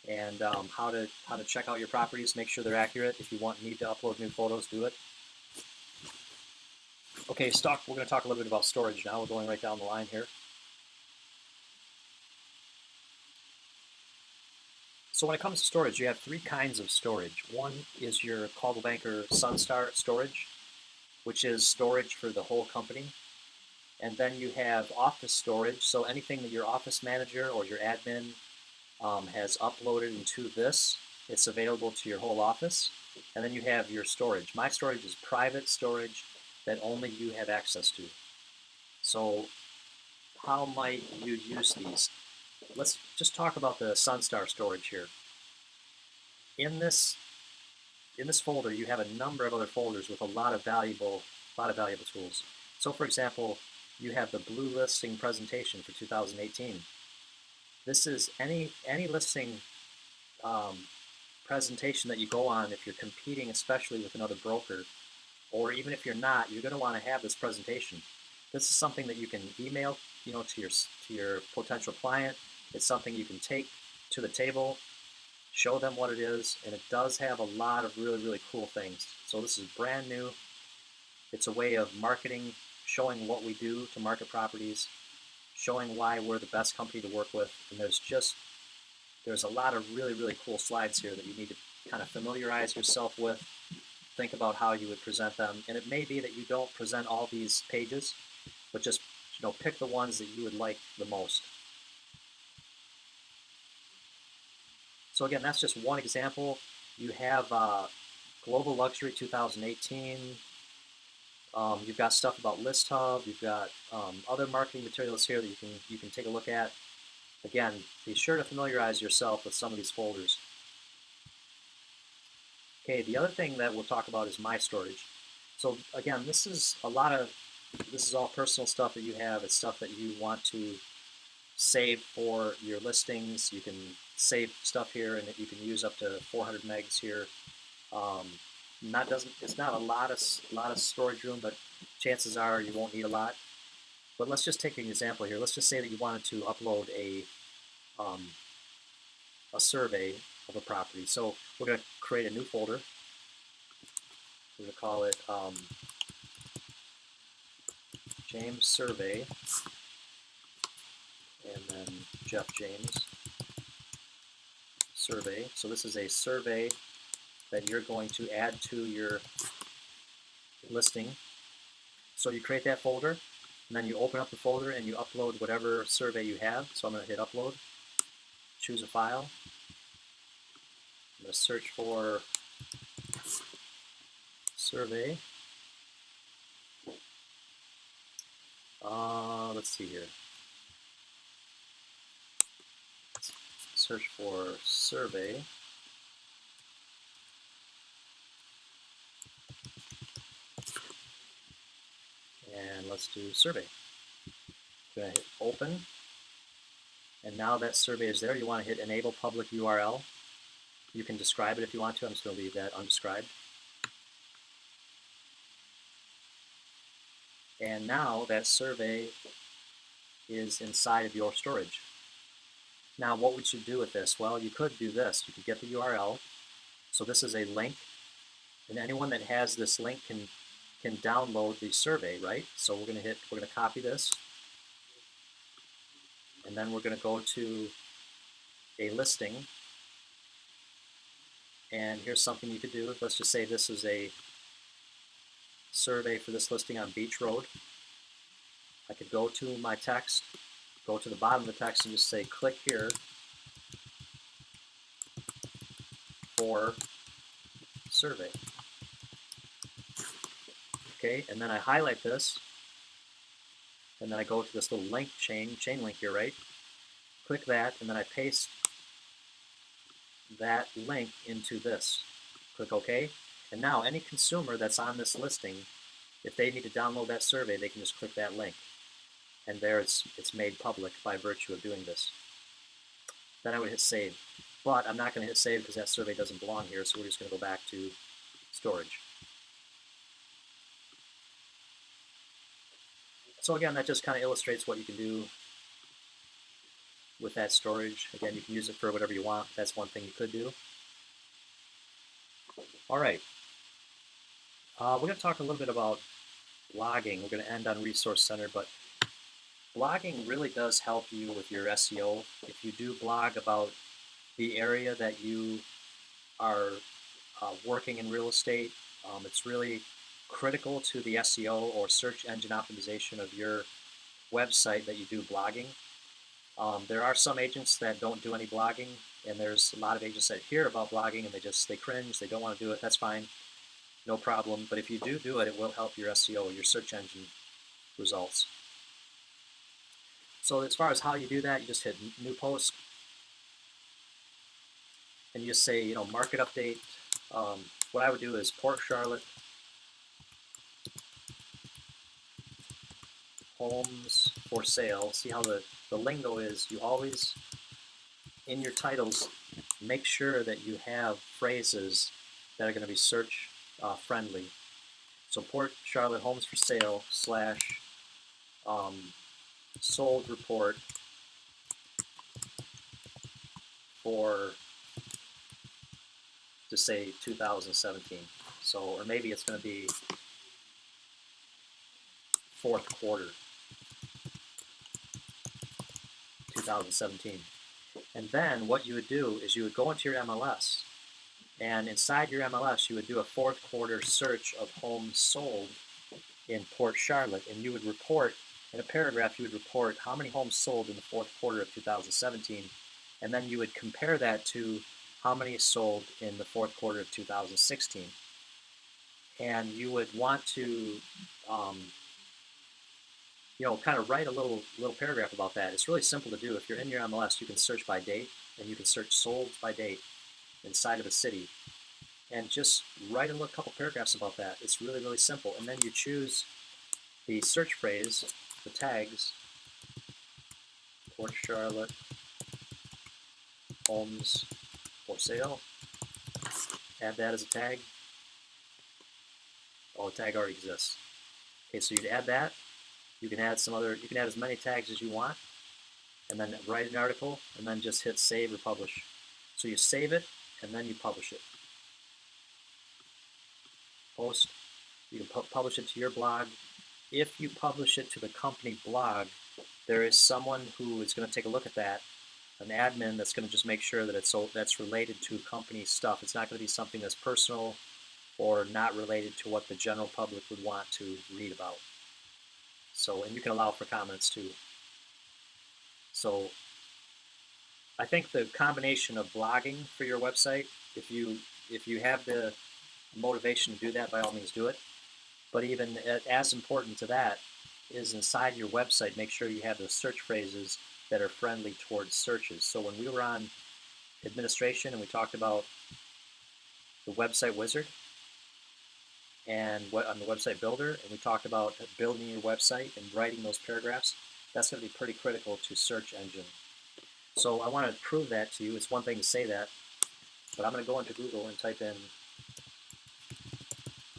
and how to check out your properties. Make sure they're accurate. If you need to upload new photos, do it. Okay, we're going to talk a little bit about storage now. We're going right down the line here. So when it comes to storage, you have 3 kinds of storage. One is your Coldwell Banker Sunstar storage, which is storage for the whole company. And then you have office storage. So anything that your office manager or your admin has uploaded into this, it's available to your whole office. And then you have your storage. My storage is private storage that only you have access to. So how might you use these? Let's just talk about the Sunstar storage here. In this folder, you have a number of other folders with a lot of valuable tools. So, for example, you have the blue listing presentation for 2018. This is any listing presentation that you go on if you're competing, especially with another broker, or even if you're not, you're going to want to have this presentation. This is something that you can email, to your potential client. It's something you can take to the table, show them what it is, and it does have a lot of really, really cool things. So this is brand new. It's a way of marketing, showing what we do to market properties, showing why we're the best company to work with, and there's a lot of really, really cool slides here that you need to kind of familiarize yourself with, think about how you would present them, and it may be that you don't present all these pages, but just pick the ones that you would like the most. So again, that's just one example. You have Global Luxury 2018. You've got stuff about ListHub. You've got other marketing materials here that you can take a look at. Again, be sure to familiarize yourself with some of these folders. Okay, the other thing that we'll talk about is My Storage. So again, this is all personal stuff that you have. It's stuff that you want to save for your listings. You can save stuff here, and you can use up to 400 megs here. It's not a lot of storage room, but chances are you won't need a lot. But let's just take an example here. Let's just say that you wanted to upload a survey of a property. So we're going to create a new folder. We're going to call it James Survey, and then Jeff James Survey. So this is a survey that you're going to add to your listing. So you create that folder, and then you open up the folder and you upload whatever survey you have. So I'm going to hit upload, choose a file. I'm going to search for survey. Let's see here. Let's search for survey. And let's do survey. I'm going to hit open. And now that survey is there. You want to hit enable public URL. You can describe it if you want to. I'm just going to leave that undescribed. And now that survey is inside of your storage. Now what would you do with this? Well, you could do this. You could get the URL. So this is a link, and anyone that has this link can download the survey, right? So we're going to copy this, and then we're going to go to a listing, and here's something you could do. Let's just say this is a survey for this listing on Beach Road. I could go to my text, go to the bottom of the text, and just say click here for survey. Okay, and then I highlight this, and then I go to this little link chain link here, right? Click that, and then I paste that link into this. Click OK, and now any consumer that's on this listing, if they need to download that survey, they can just click that link, and there it's made public by virtue of doing this. Then I would hit save, but I'm not going to hit save because that survey doesn't belong here, so we're just going to go back to storage. So again, that just kind of illustrates what you can do with that storage. Again, you can use it for whatever you want. That's one thing you could do. All right. We're going to talk a little bit about blogging. We're going to end on Resource Center, but blogging really does help you with your SEO. If you do blog about the area that you are working in real estate, it's really critical to the SEO or search engine optimization of your website that you do blogging. There are some agents that don't do any blogging, and there's a lot of agents that hear about blogging and they cringe, they don't want to do it. That's fine, no problem. But if you do it, it will help your SEO, your search engine results. So as far as how you do that, you just hit new post, and you just say, market update. What I would do is Port Charlotte homes for sale. See how the lingo is. You always, in your titles, make sure that you have phrases that are going to be search friendly. So Port Charlotte homes for sale / sold report for, to say 2017. So, or maybe it's going to be fourth quarter 2017. And then what you would do is you would go into your MLS, and inside your MLS you would do a fourth quarter search of homes sold in Port Charlotte, and you would report, in a paragraph, you would report how many homes sold in the fourth quarter of 2017, and then you would compare that to how many sold in the fourth quarter of 2016. And you would want to kind of write a little paragraph about that. It's really simple to do. If you're in your MLS, you can search by date, and you can search sold by date inside of a city, and just write a couple paragraphs about that. It's really, really simple. And then you choose the search phrase, the tags, Port Charlotte homes for sale. Add that as a tag. Oh, the tag already exists. Okay, so you'd add that. You can add you can add as many tags as you want, and then write an article, and then just hit save or publish. So you save it, and then you publish it. Post. You can publish it to your blog. If you publish it to the company blog, there is someone who is going to take a look at that, an admin that's going to just make sure that that's related to company stuff. It's not going to be something that's personal or not related to what the general public would want to read about. So, and you can allow for comments too. So I think the combination of blogging for your website, if you have the motivation to do that, by all means do it. But even as important to that is inside your website, make sure you have those search phrases that are friendly towards searches. So when we were on administration and we talked about the website wizard and on the website builder, and we talked about building your website and writing those paragraphs, that's going to be pretty critical to search engine. So I want to prove that to you. It's one thing to say that, but I'm going to go into Google and type in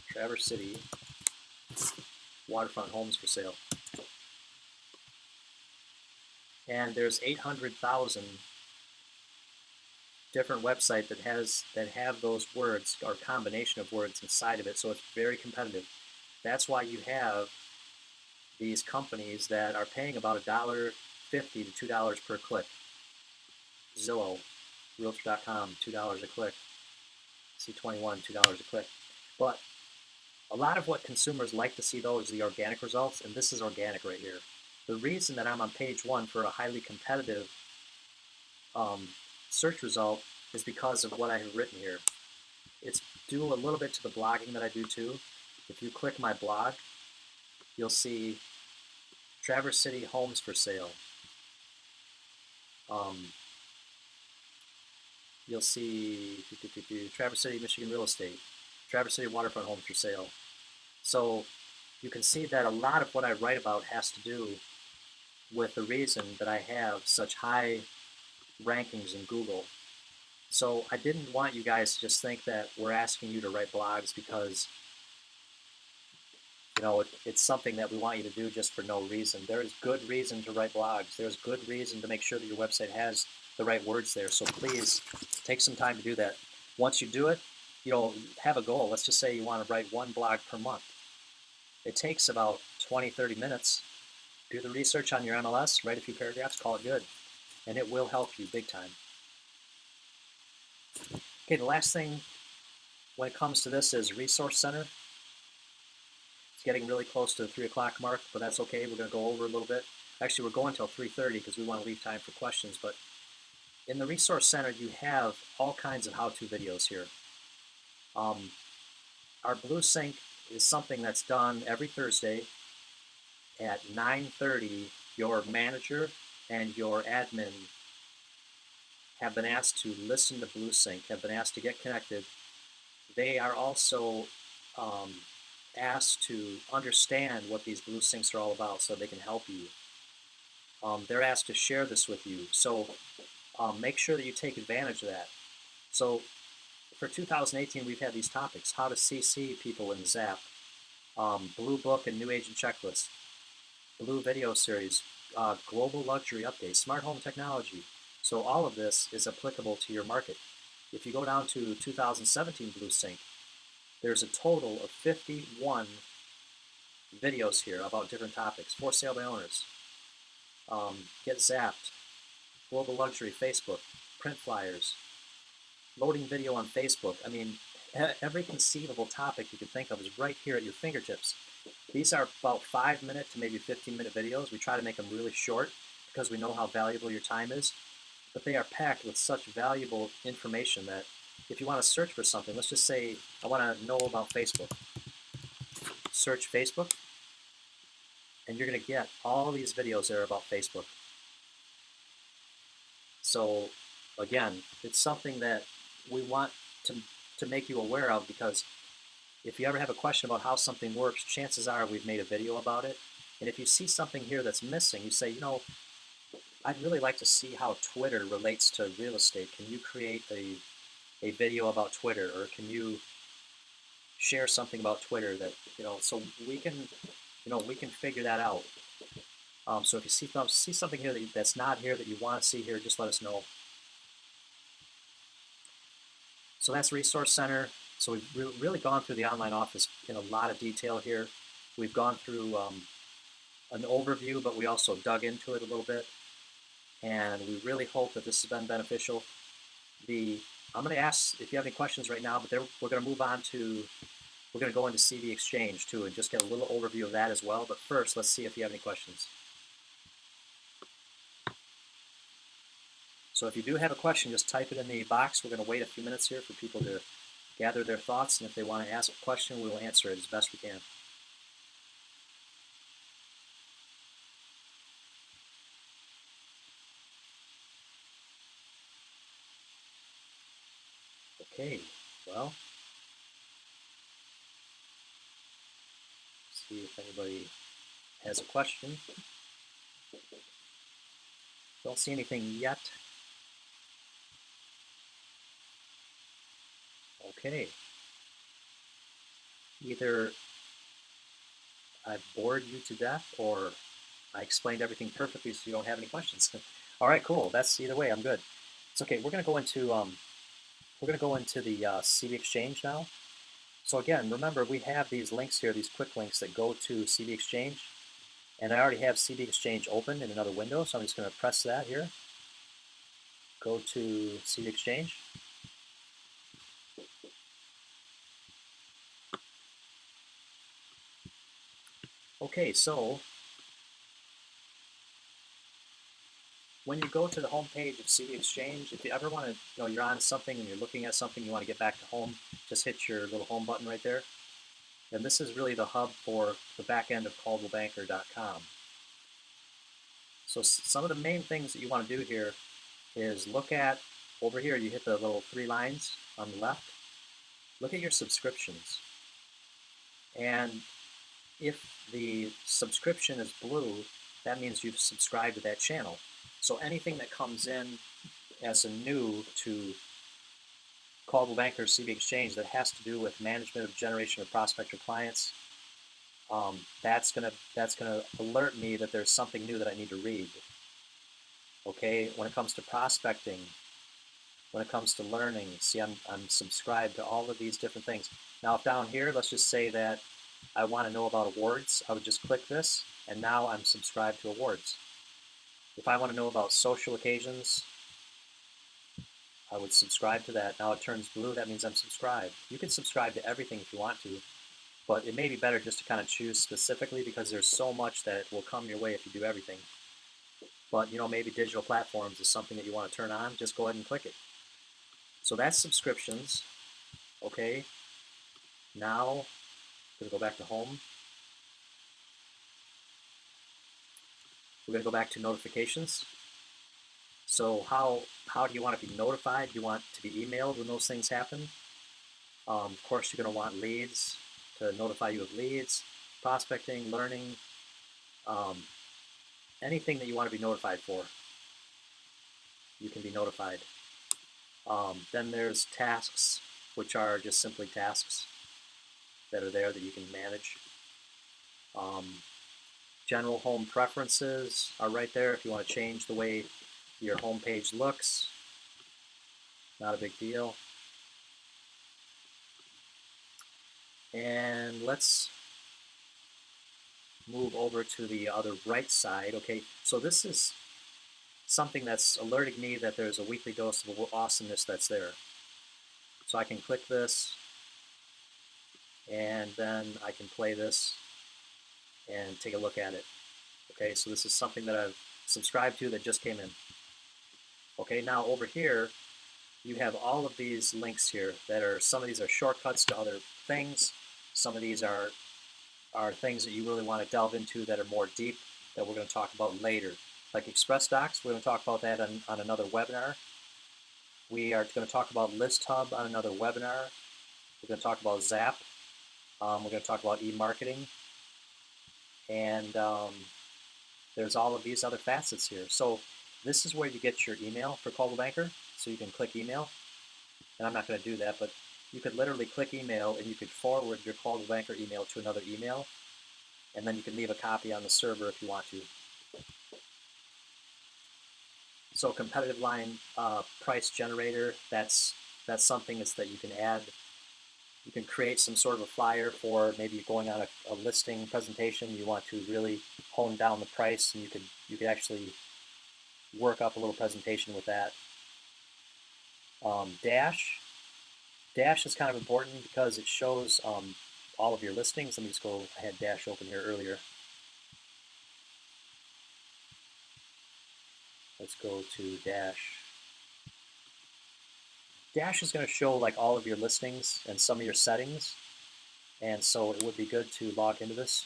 Traverse City waterfront homes for sale. And there's 800,000 different websites that have those words or combination of words inside of it, so it's very competitive. That's why you have these companies that are paying about $1.50 to $2 per click. Zillow, Realtor.com, $2 a click. C21, $2 a click. But a lot of what consumers like to see, though, is the organic results, and this is organic right here. The reason that I'm on page 1 for a highly competitive search result is because of what I have written here. It's due a little bit to the blogging that I do too. If you click my blog, you'll see Traverse City homes for sale. You'll see Traverse City, Michigan real estate, Traverse City waterfront homes for sale. So you can see that a lot of what I write about has to do with the reason that I have such high rankings in Google. So I didn't want you guys to just think that we're asking you to write blogs because it's something that we want you to do just for no reason. There is good reason to write blogs. There's good reason to make sure that your website has the right words there. So please take some time to do that. Once you do it, have a goal. Let's just say you want to write 1 blog per month. It takes about 20-30 minutes. Do the research on your MLS, write a few paragraphs, call it good, and it will help you big time. Okay, the last thing when it comes to this is Resource Center. It's getting really close to the 3 o'clock mark, but that's okay. We're going to go over a little bit. Actually, we're going till 3:30 because we want to leave time for questions. But in the Resource Center, you have all kinds of how-to videos here. Um, our Blue Sync is something that's done every Thursday at 9:30. Your manager and your admin have been asked to listen to Blue Sync, have been asked to get connected. They are also um, asked to understand what these Blue Syncs are all about so they can help you. They're asked to share this with you. So make sure that you take advantage of that. So for 2018, we've had these topics: how to CC people in Zap, Blue Book and New Agent Checklist, Blue Video Series, Global Luxury Updates, Smart Home Technology. So all of this is applicable to your market. If you go down to 2017 Blue Sync, there's a total of 51 videos here about different topics. For sale by owners, Get Zapped, Global Luxury, Facebook, print flyers, loading video on Facebook. I mean, every conceivable topic you can think of is right here at your fingertips. These are about 5-minute to maybe 15-minute videos. We try to make them really short because we know how valuable your time is. But they are packed with such valuable information that if you want to search for something, let's just say I want to know about Facebook. Search Facebook, and you're going to get all these videos that are about Facebook. So again, it's something that we want to make you aware of, because if you ever have a question about how something works, chances are we've made a video about it. And if you see something here that's missing, you say, you know, I'd really like to see how Twitter relates to real estate. Can you create a video about Twitter, or can you share something about Twitter that, you know, so we can, you know, we can figure that out. So if you see something here that's not here that you want to see here, just let us know. So that's Resource Center. So we've really gone through the online office in a lot of detail here. We've gone through an overview, but we also dug into it a little bit. And we really hope that this has been beneficial. I'm going to ask if you have any questions right now, but we're going to move on to, we're going to go into CV Exchange too, and just get a little overview of that as well. But first, let's see if you have any questions. So if you do have a question, just type it in the box. We're going to wait a few minutes here for people to gather their thoughts, and if they want to ask a question, we will answer it as best we can. Okay, well, see if anybody has a question. Don't see anything yet. Okay. Either I've bored you to death, or I explained everything perfectly so you don't have any questions. All right, cool. That's either way. I'm good. It's okay. We're going to go into the CV Exchange now. So again, remember, we have these links here, these quick links that go to CV Exchange, and I already have CV Exchange open in another window, so I'm just going to press that here. Go to CV Exchange. Okay, so when you go to the home page of CV Exchange, if you ever want to, you're on something and you're looking at something, you want to get back to home, just hit your little home button right there. And this is really the hub for the back end of CaldwellBanker.com. So some of the main things that you want to do here is look at, over here you hit the little 3 lines on the left, look at your subscriptions. And if the subscription is blue, that means you've subscribed to that channel. So anything that comes in as a new to Coldwell Banker CV Exchange that has to do with management of generation of prospect or clients, that's gonna alert me that there's something new that I need to read. Okay, when it comes to prospecting, when it comes to learning, see, I'm subscribed to all of these different things. Now, if down here, let's just say that I want to know about awards, I would just click this, and now I'm subscribed to awards. If I want to know about social occasions, I would subscribe to that. Now it turns blue, that means I'm subscribed. You can subscribe to everything if you want to, but it may be better just to kind of choose specifically, because there's so much that will come your way if you do everything. but maybe digital platforms is something that you want to turn on, just go ahead and click it. So that's subscriptions. Okay, now I'm going to go back to home. We're going to go back to notifications. So how do you want to be notified? You want to be emailed when those things happen. Of course, you're going to want leads to notify you of leads, prospecting, learning, um, anything that you want to be notified for, you can be notified. Then there's tasks, which are just simply tasks that are there that you can manage. Um, General home preferences are right there if you want to change the way your home page looks. Not a big deal. And let's move over to the other right side. Okay, so this is something that's alerting me that there's a weekly dose of awesomeness that's there. So I can click this, and then I can play this and take a look at it. Okay, so this is something that I've subscribed to that just came in. Okay, now over here, you have all of these links here that are, some of these are shortcuts to other things. Some of these are things that you really want to delve into that are more deep that we're going to talk about later. Like Express Docs, we're going to talk about that on another webinar. We are going to talk about List Hub on another webinar. We're going to talk about Zap. We're going to talk about e-marketing. And there's all of these other facets here. So this is where you get your email for Coldwell Banker. So you can click email. And I'm not going to do that, but you could literally click email and you could forward your Coldwell Banker email to another email. And then you can leave a copy on the server if you want to. So competitive line price generator, that's something that you can add. You can create some sort of a flyer for maybe you're going on a listing presentation. You want to really hone down the price, and you could actually work up a little presentation with that. Dash is kind of important because it shows all of your listings. Let me just go. I had Dash open here earlier. Let's go to Dash. Dash is going to show like all of your listings and some of your settings, and so it would be good to log into this.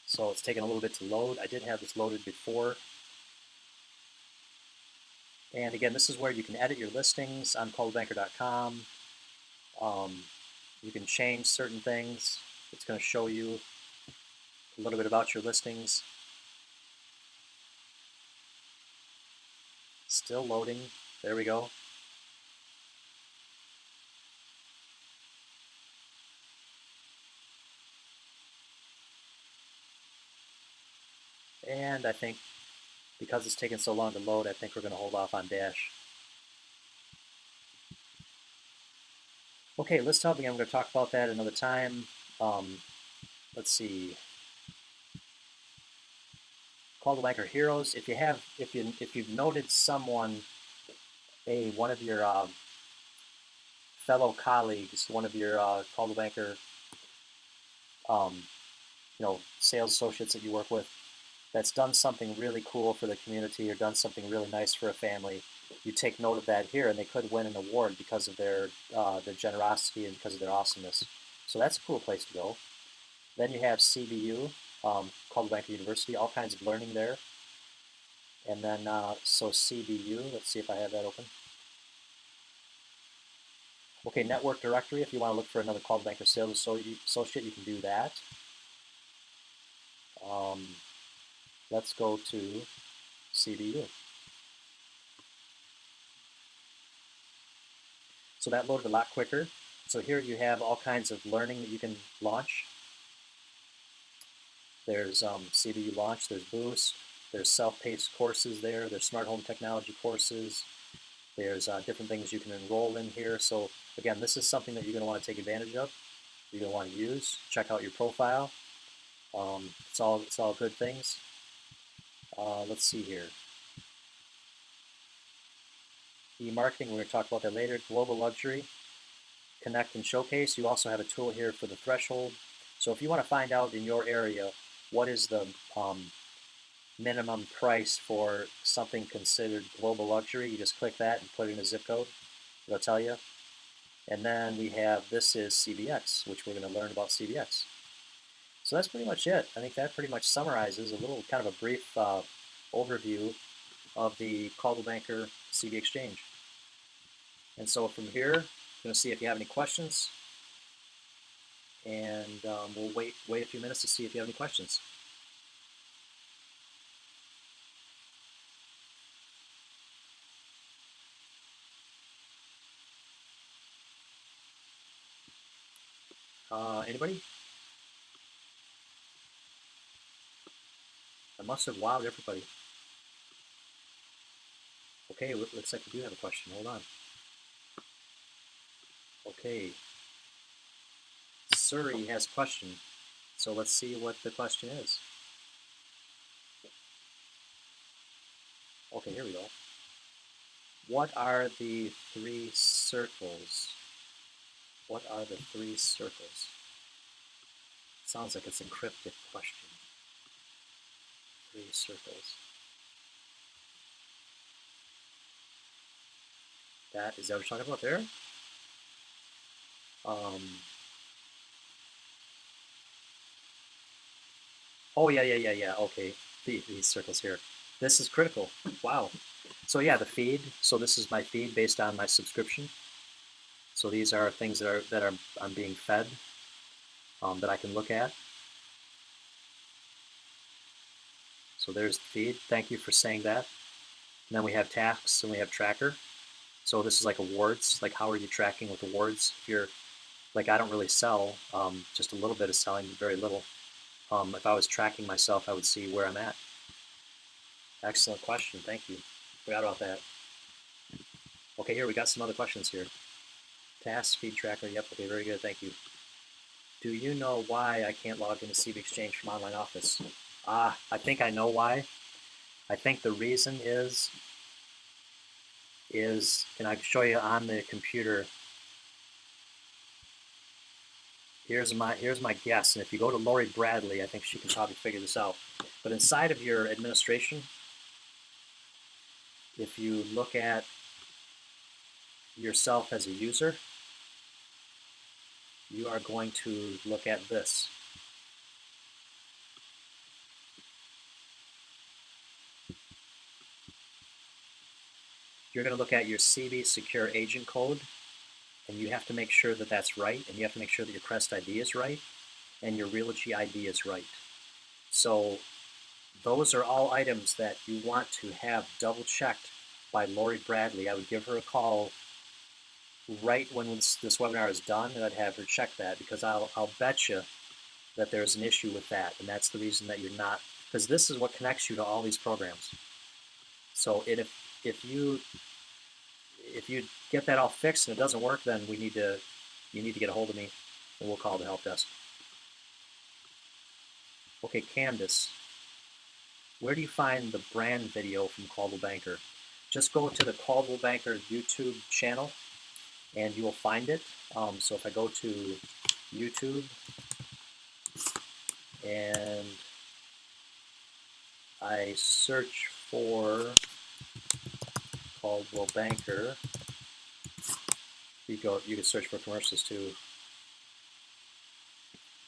So it's taking a little bit to load. I did have this loaded before. And again, this is where you can edit your listings on coldwellbanker.com. You can change certain things. It's going to show you a little bit about your listings. Still loading. There we go. And I think because it's taken so long to load, I think we're going to hold off on Dash. Okay, List Hub, again, we're going to talk about that another time. Let's see. Coldwell Banker Heroes. If you've noted someone, one of your fellow colleagues, one of your Coldwell Banker, sales associates that you work with, that's done something really cool for the community or done something really nice for a family, you take note of that here, and they could win an award because of their generosity and because of their awesomeness. So that's a cool place to go. Then you have CBU, Coldwell Banker University, all kinds of learning there. And then, so CBU, let's see if I have that open. Okay, Network Directory, if you want to look for another Coldwell Banker sales associate, you can do that. Let's go to CBU. So that loaded a lot quicker. So here you have all kinds of learning that you can launch. There's CBU Launch, there's Boost, there's self-paced courses there, there's smart home technology courses, there's different things you can enroll in here. So again, this is something that you're going to want to take advantage of. You're going to want to use. Check out your profile. It's all good things. Let's see here. E-marketing, we're going to talk about that later. Global luxury, connect and showcase. You also have a tool here for the threshold. So if you want to find out in your area what is the minimum price for something considered global luxury, you just click that and put in a zip code. It'll tell you. And then we have, this is CBX, which we're going to learn about CBX. So that's pretty much it. I think that pretty much summarizes a little kind of a brief overview of the Coldwell Banker CB Exchange. And so from here, I'm going to see if you have any questions, and we'll wait a few minutes to see if you have any questions. Anybody? I must have wowed everybody. Okay, looks like we do have a question. Hold on. Okay. Suri has a question. So let's see what the question is. Okay, here we go. What are the three circles? What are the three circles? Sounds like it's an encrypted question. Three circles. Is that what you're talking about there? Oh yeah. Okay, these circles here. This is critical. Wow. So yeah, the feed. So this is my feed based on my subscription. So these are things I'm being fed that I can look at. So there's the feed. Thank you for saying that. And then we have tasks and we have tracker. So this is like awards. Like how are you tracking with awards? If you're like, I don't really sell, just a little bit of selling, very little. If I was tracking myself, I would see where I'm at. Excellent question. Thank you. Forgot about that. Okay, here we got some other questions here. Task feed tracker. Yep. Okay, very good. Thank you. Do you know why I can't log into CB Exchange from Online Office? I think I know why. I think the reason is, and I can show you on the computer. Here's my guess, and if you go to Lori Bradley, I think she can probably figure this out. But inside of your administration, if you look at yourself as a user, you are going to look at this. You're going to look at your CB Secure Agent Code, and you have to make sure that that's right, and you have to make sure that your Crest ID is right, and your Realogy ID is right. So those are all items that you want to have double checked by Lori Bradley. I would give her a call right when this webinar is done, and I'd have her check that, because I'll bet you that there's an issue with that, and that's the reason that you're not, because this is what connects you to all these programs. So if you get that all fixed and it doesn't work, then you need to get a hold of me, and we'll call the help desk. Okay, Candace, where do you find the brand video from Coldwell Banker? Just go to the Coldwell Banker YouTube channel, and you will find it. So if I go to YouTube and I search for Coldwell Banker, you can search for commercials too.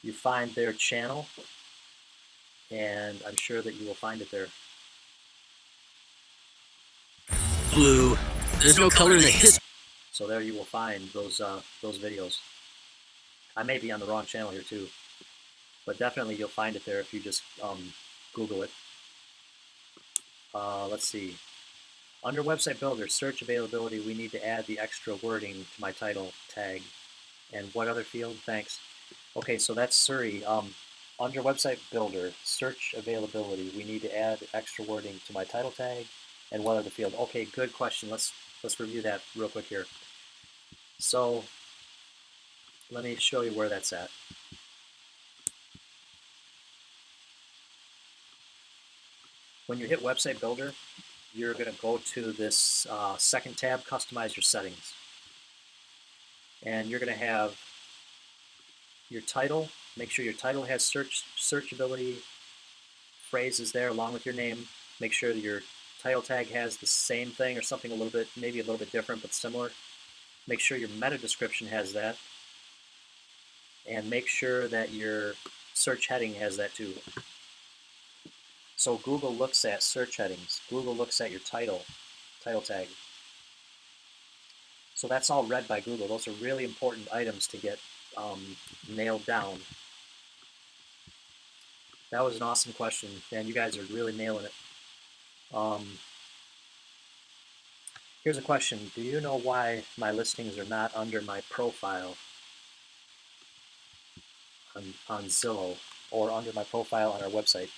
You find their channel, and I'm sure that you will find it there. Blue. There's no color in the history. So there you will find those videos. I may be on the wrong channel here too, but definitely you'll find it there if you just Google it. Let's see. Under Website Builder, search availability, we need to add the extra wording to my title tag. And what other field? Thanks. Okay, so that's Suri. Under Website Builder, search availability, we need to add extra wording to my title tag. And what other field? Okay, good question. Let's review that real quick here. So let me show you where that's at. When you hit Website Builder, you're going to go to this second tab, Customize Your Settings. And you're going to have your title. Make sure your title has searchability phrases there along with your name. Make sure that your title tag has the same thing or something a little bit, maybe a little bit different but similar. Make sure your meta description has that. And make sure that your search heading has that too. So Google looks at search headings. Google looks at your title tag. So that's all read by Google. Those are really important items to get nailed down. That was an awesome question, and you guys are really nailing it. Here's a question. Do you know why my listings are not under my profile on Zillow or under my profile on our website?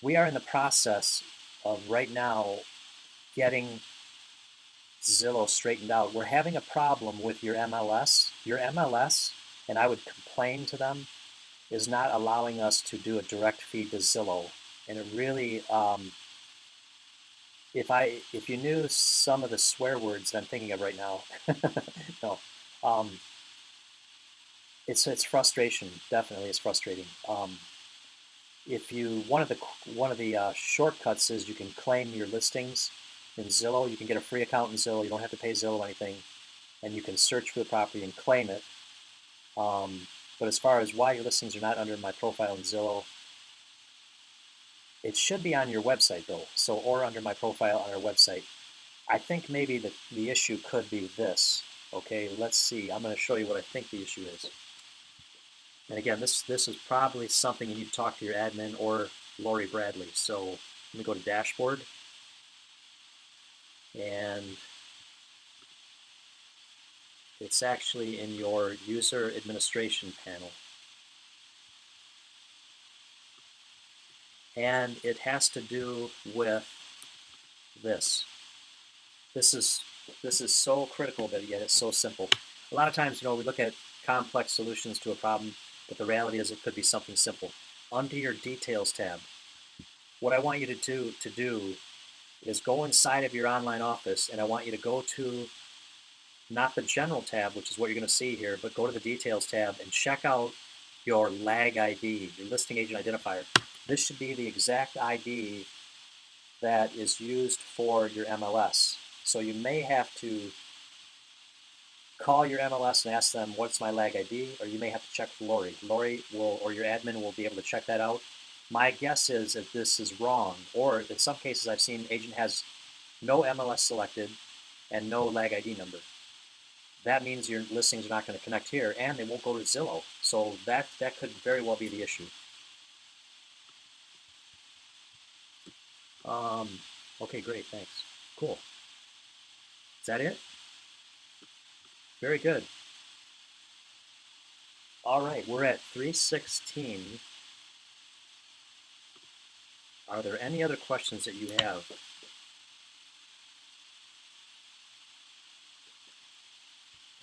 We are in the process of right now getting Zillow straightened out. We're having a problem with your MLS. Your MLS, and I would complain to them, is not allowing us to do a direct feed to Zillow. And it really, if you knew some of the swear words that I'm thinking of right now, no, it's frustration. Definitely, it's frustrating. If you one of the shortcuts is you can claim your listings in Zillow. You can get a free account in Zillow. You don't have to pay Zillow anything, and you can search for the property and claim it. But as far as why your listings are not under my profile in Zillow, it should be on your website though. So or under my profile on our website. I think maybe the issue could be this. Okay, let's see. I'm going to show you what I think the issue is. And again, this is probably something you need to talk to your admin or Lori Bradley. So let me go to Dashboard. And it's actually in your User Administration panel. And it has to do with this. This is so critical, but yet it's so simple. A lot of times, we look at complex solutions to a problem, but the reality is it could be something simple. Under your Details tab, what I want you to do is go inside of your online office, and I want you to go to not the General tab, which is what you're going to see here, but go to the Details tab and check out your LAG ID, your Listing Agent Identifier. This should be the exact ID that is used for your MLS. So you may have to call your MLS and ask them, what's my LAG ID? Or you may have to check with Lori. Lori will, or your admin will be able to check that out. My guess is that this is wrong, or in some cases I've seen agent has no MLS selected and no LAG ID number. That means your listings are not going to connect here, and they won't go to Zillow. So that could very well be the issue. Okay, great, thanks. Cool. Is that it? Very good. All right, we're at 3:16. Are there any other questions that you have?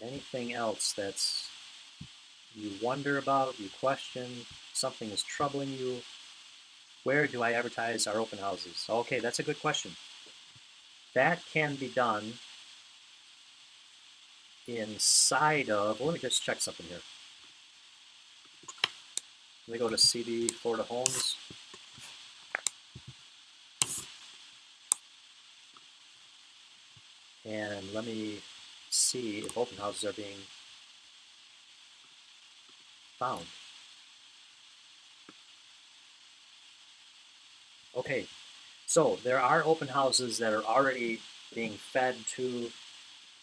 Anything else that's you wonder about, you question, something is troubling you? Where do I advertise our open houses? Okay, that's a good question. That can be done inside of, well, let me just check something here. Let me go to CB Florida Homes. And let me see if open houses are being found. Okay, so there are open houses that are already being fed to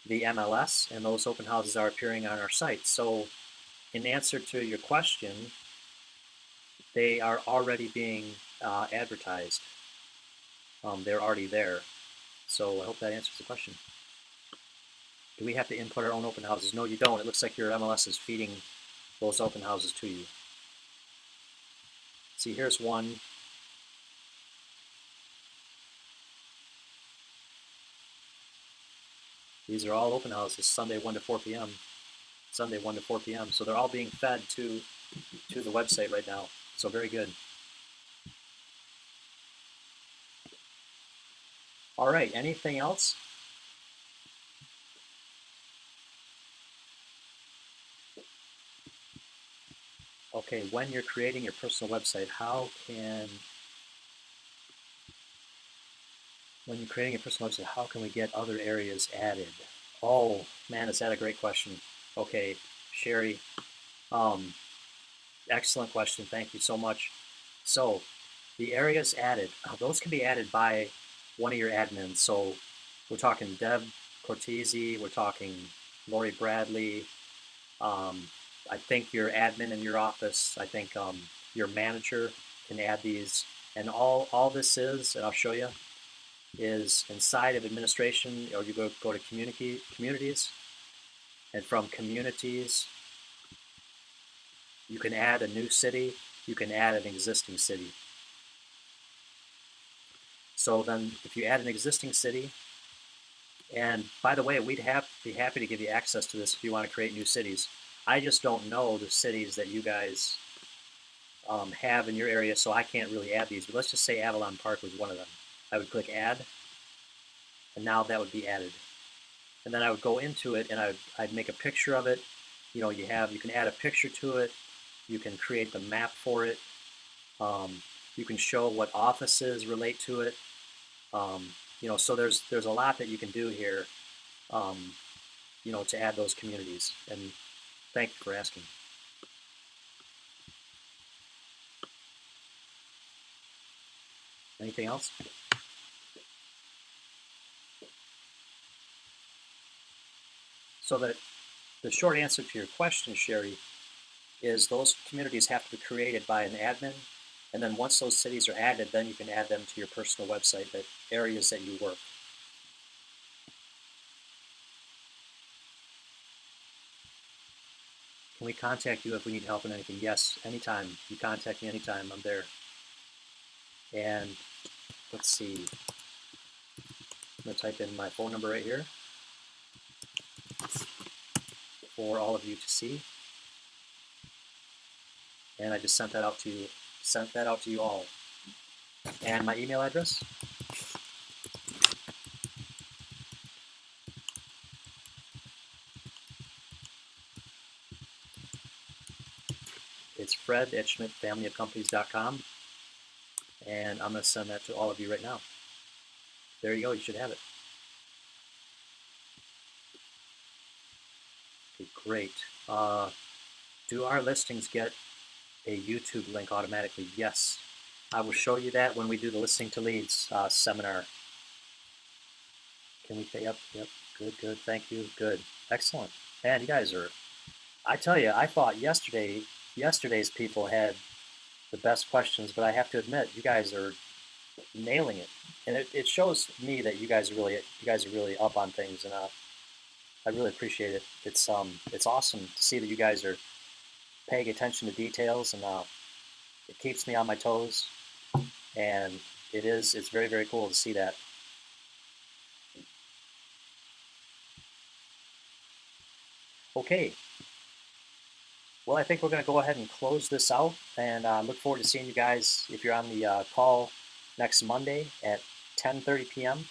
the MLS, and those open houses are appearing on our site. So in answer to your question, they are already being advertised. They're already there. So I hope that answers the question. Do we have to input our own open houses? No, you don't. It looks like your MLS is feeding those open houses to you. See, here's one. These are all open houses, Sunday 1 to 4 p.m. Sunday 1 to 4 p.m. So they're all being fed to the website right now. So very good. All right, anything else? Okay, when you're creating your personal website, when you're creating a personal website, how can we get other areas added? Oh, man, is that a great question? Okay, Sherry, um, excellent question. Thank you so much. So, the areas added, those can be added by one of your admins. So, we're talking Deb Cortese, we're talking Lori Bradley, I think your admin in your office, I think your manager can add these. And all this is, and I'll show you, is inside of administration, or you go to communities, and from communities, you can add a new city, you can add an existing city. So then if you add an existing city, and by the way, we'd be happy to give you access to this if you want to create new cities. I just don't know the cities that you guys have in your area, so I can't really add these. But let's just say Avalon Park was one of them. I would click add, and now that would be added. And then I would go into it, and I'd make a picture of it. You know, you can add a picture to it. You can create the map for it. You can show what offices relate to it. So there's a lot that you can do here. To add those communities. And thank you for asking. Anything else? So that the short answer to your question, Sherry, is those communities have to be created by an admin, and then once those cities are added, then you can add them to your personal website, the areas that you work. Can we contact you if we need help in anything? Yes, anytime. You contact me anytime, I'm there. And let's see. I'm going to type in my phone number right here for all of you to see. And I just sent that out to you all. And my email address? It's Fred at SchmidtFamilyOfCompanies.com, and I'm going to send that to all of you right now. There you go. You should have it. Okay, great. Do our listings get a YouTube link automatically? Yes. I will show you that when we do the Listening to Leads seminar. Can we pay up? Yep. Good. Thank you. Good. Excellent. Man, you guys are, I tell you, I thought yesterday's people had the best questions, but I have to admit, you guys are nailing it. And it shows me that you guys are really up on things, and I really appreciate it. It's awesome to see that you guys are paying attention to details, and it keeps me on my toes, and it's very, very cool to see that. Okay. Well, I think we're going to go ahead and close this out, and look forward to seeing you guys if you're on the call next Monday at 10:30 p.m.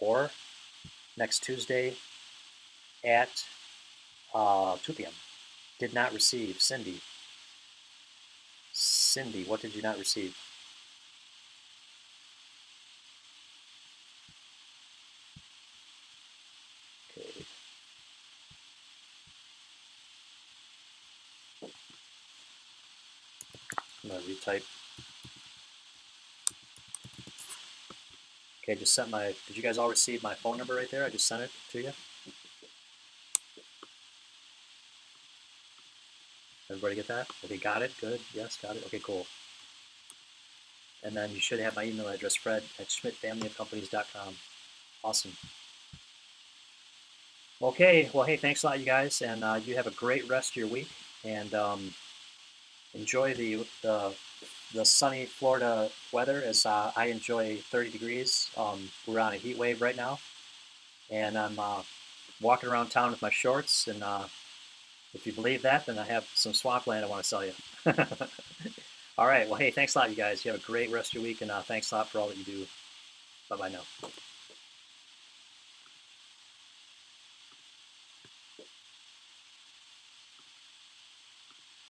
or next Tuesday at 2 p.m. Did not receive. Cindy, what did you not receive? Okay. I'm going to retype. Okay, just sent did you guys all receive my phone number right there? I just sent it to you. Everybody get that? Okay, got it. Good. Yes, got it. Okay, cool. And then you should have my email address, Fred at SchmidtFamilyOfCompanies.com. Awesome. Okay, well, hey, thanks a lot, you guys, and you have a great rest of your week, and enjoy the sunny Florida weather as I enjoy 30 degrees. We're on a heat wave right now, and I'm walking around town with my shorts, and if you believe that, then I have some swampland I want to sell you. All right, well, hey, thanks a lot, you guys. You have a great rest of your week, and thanks a lot for all that you do. Bye bye now.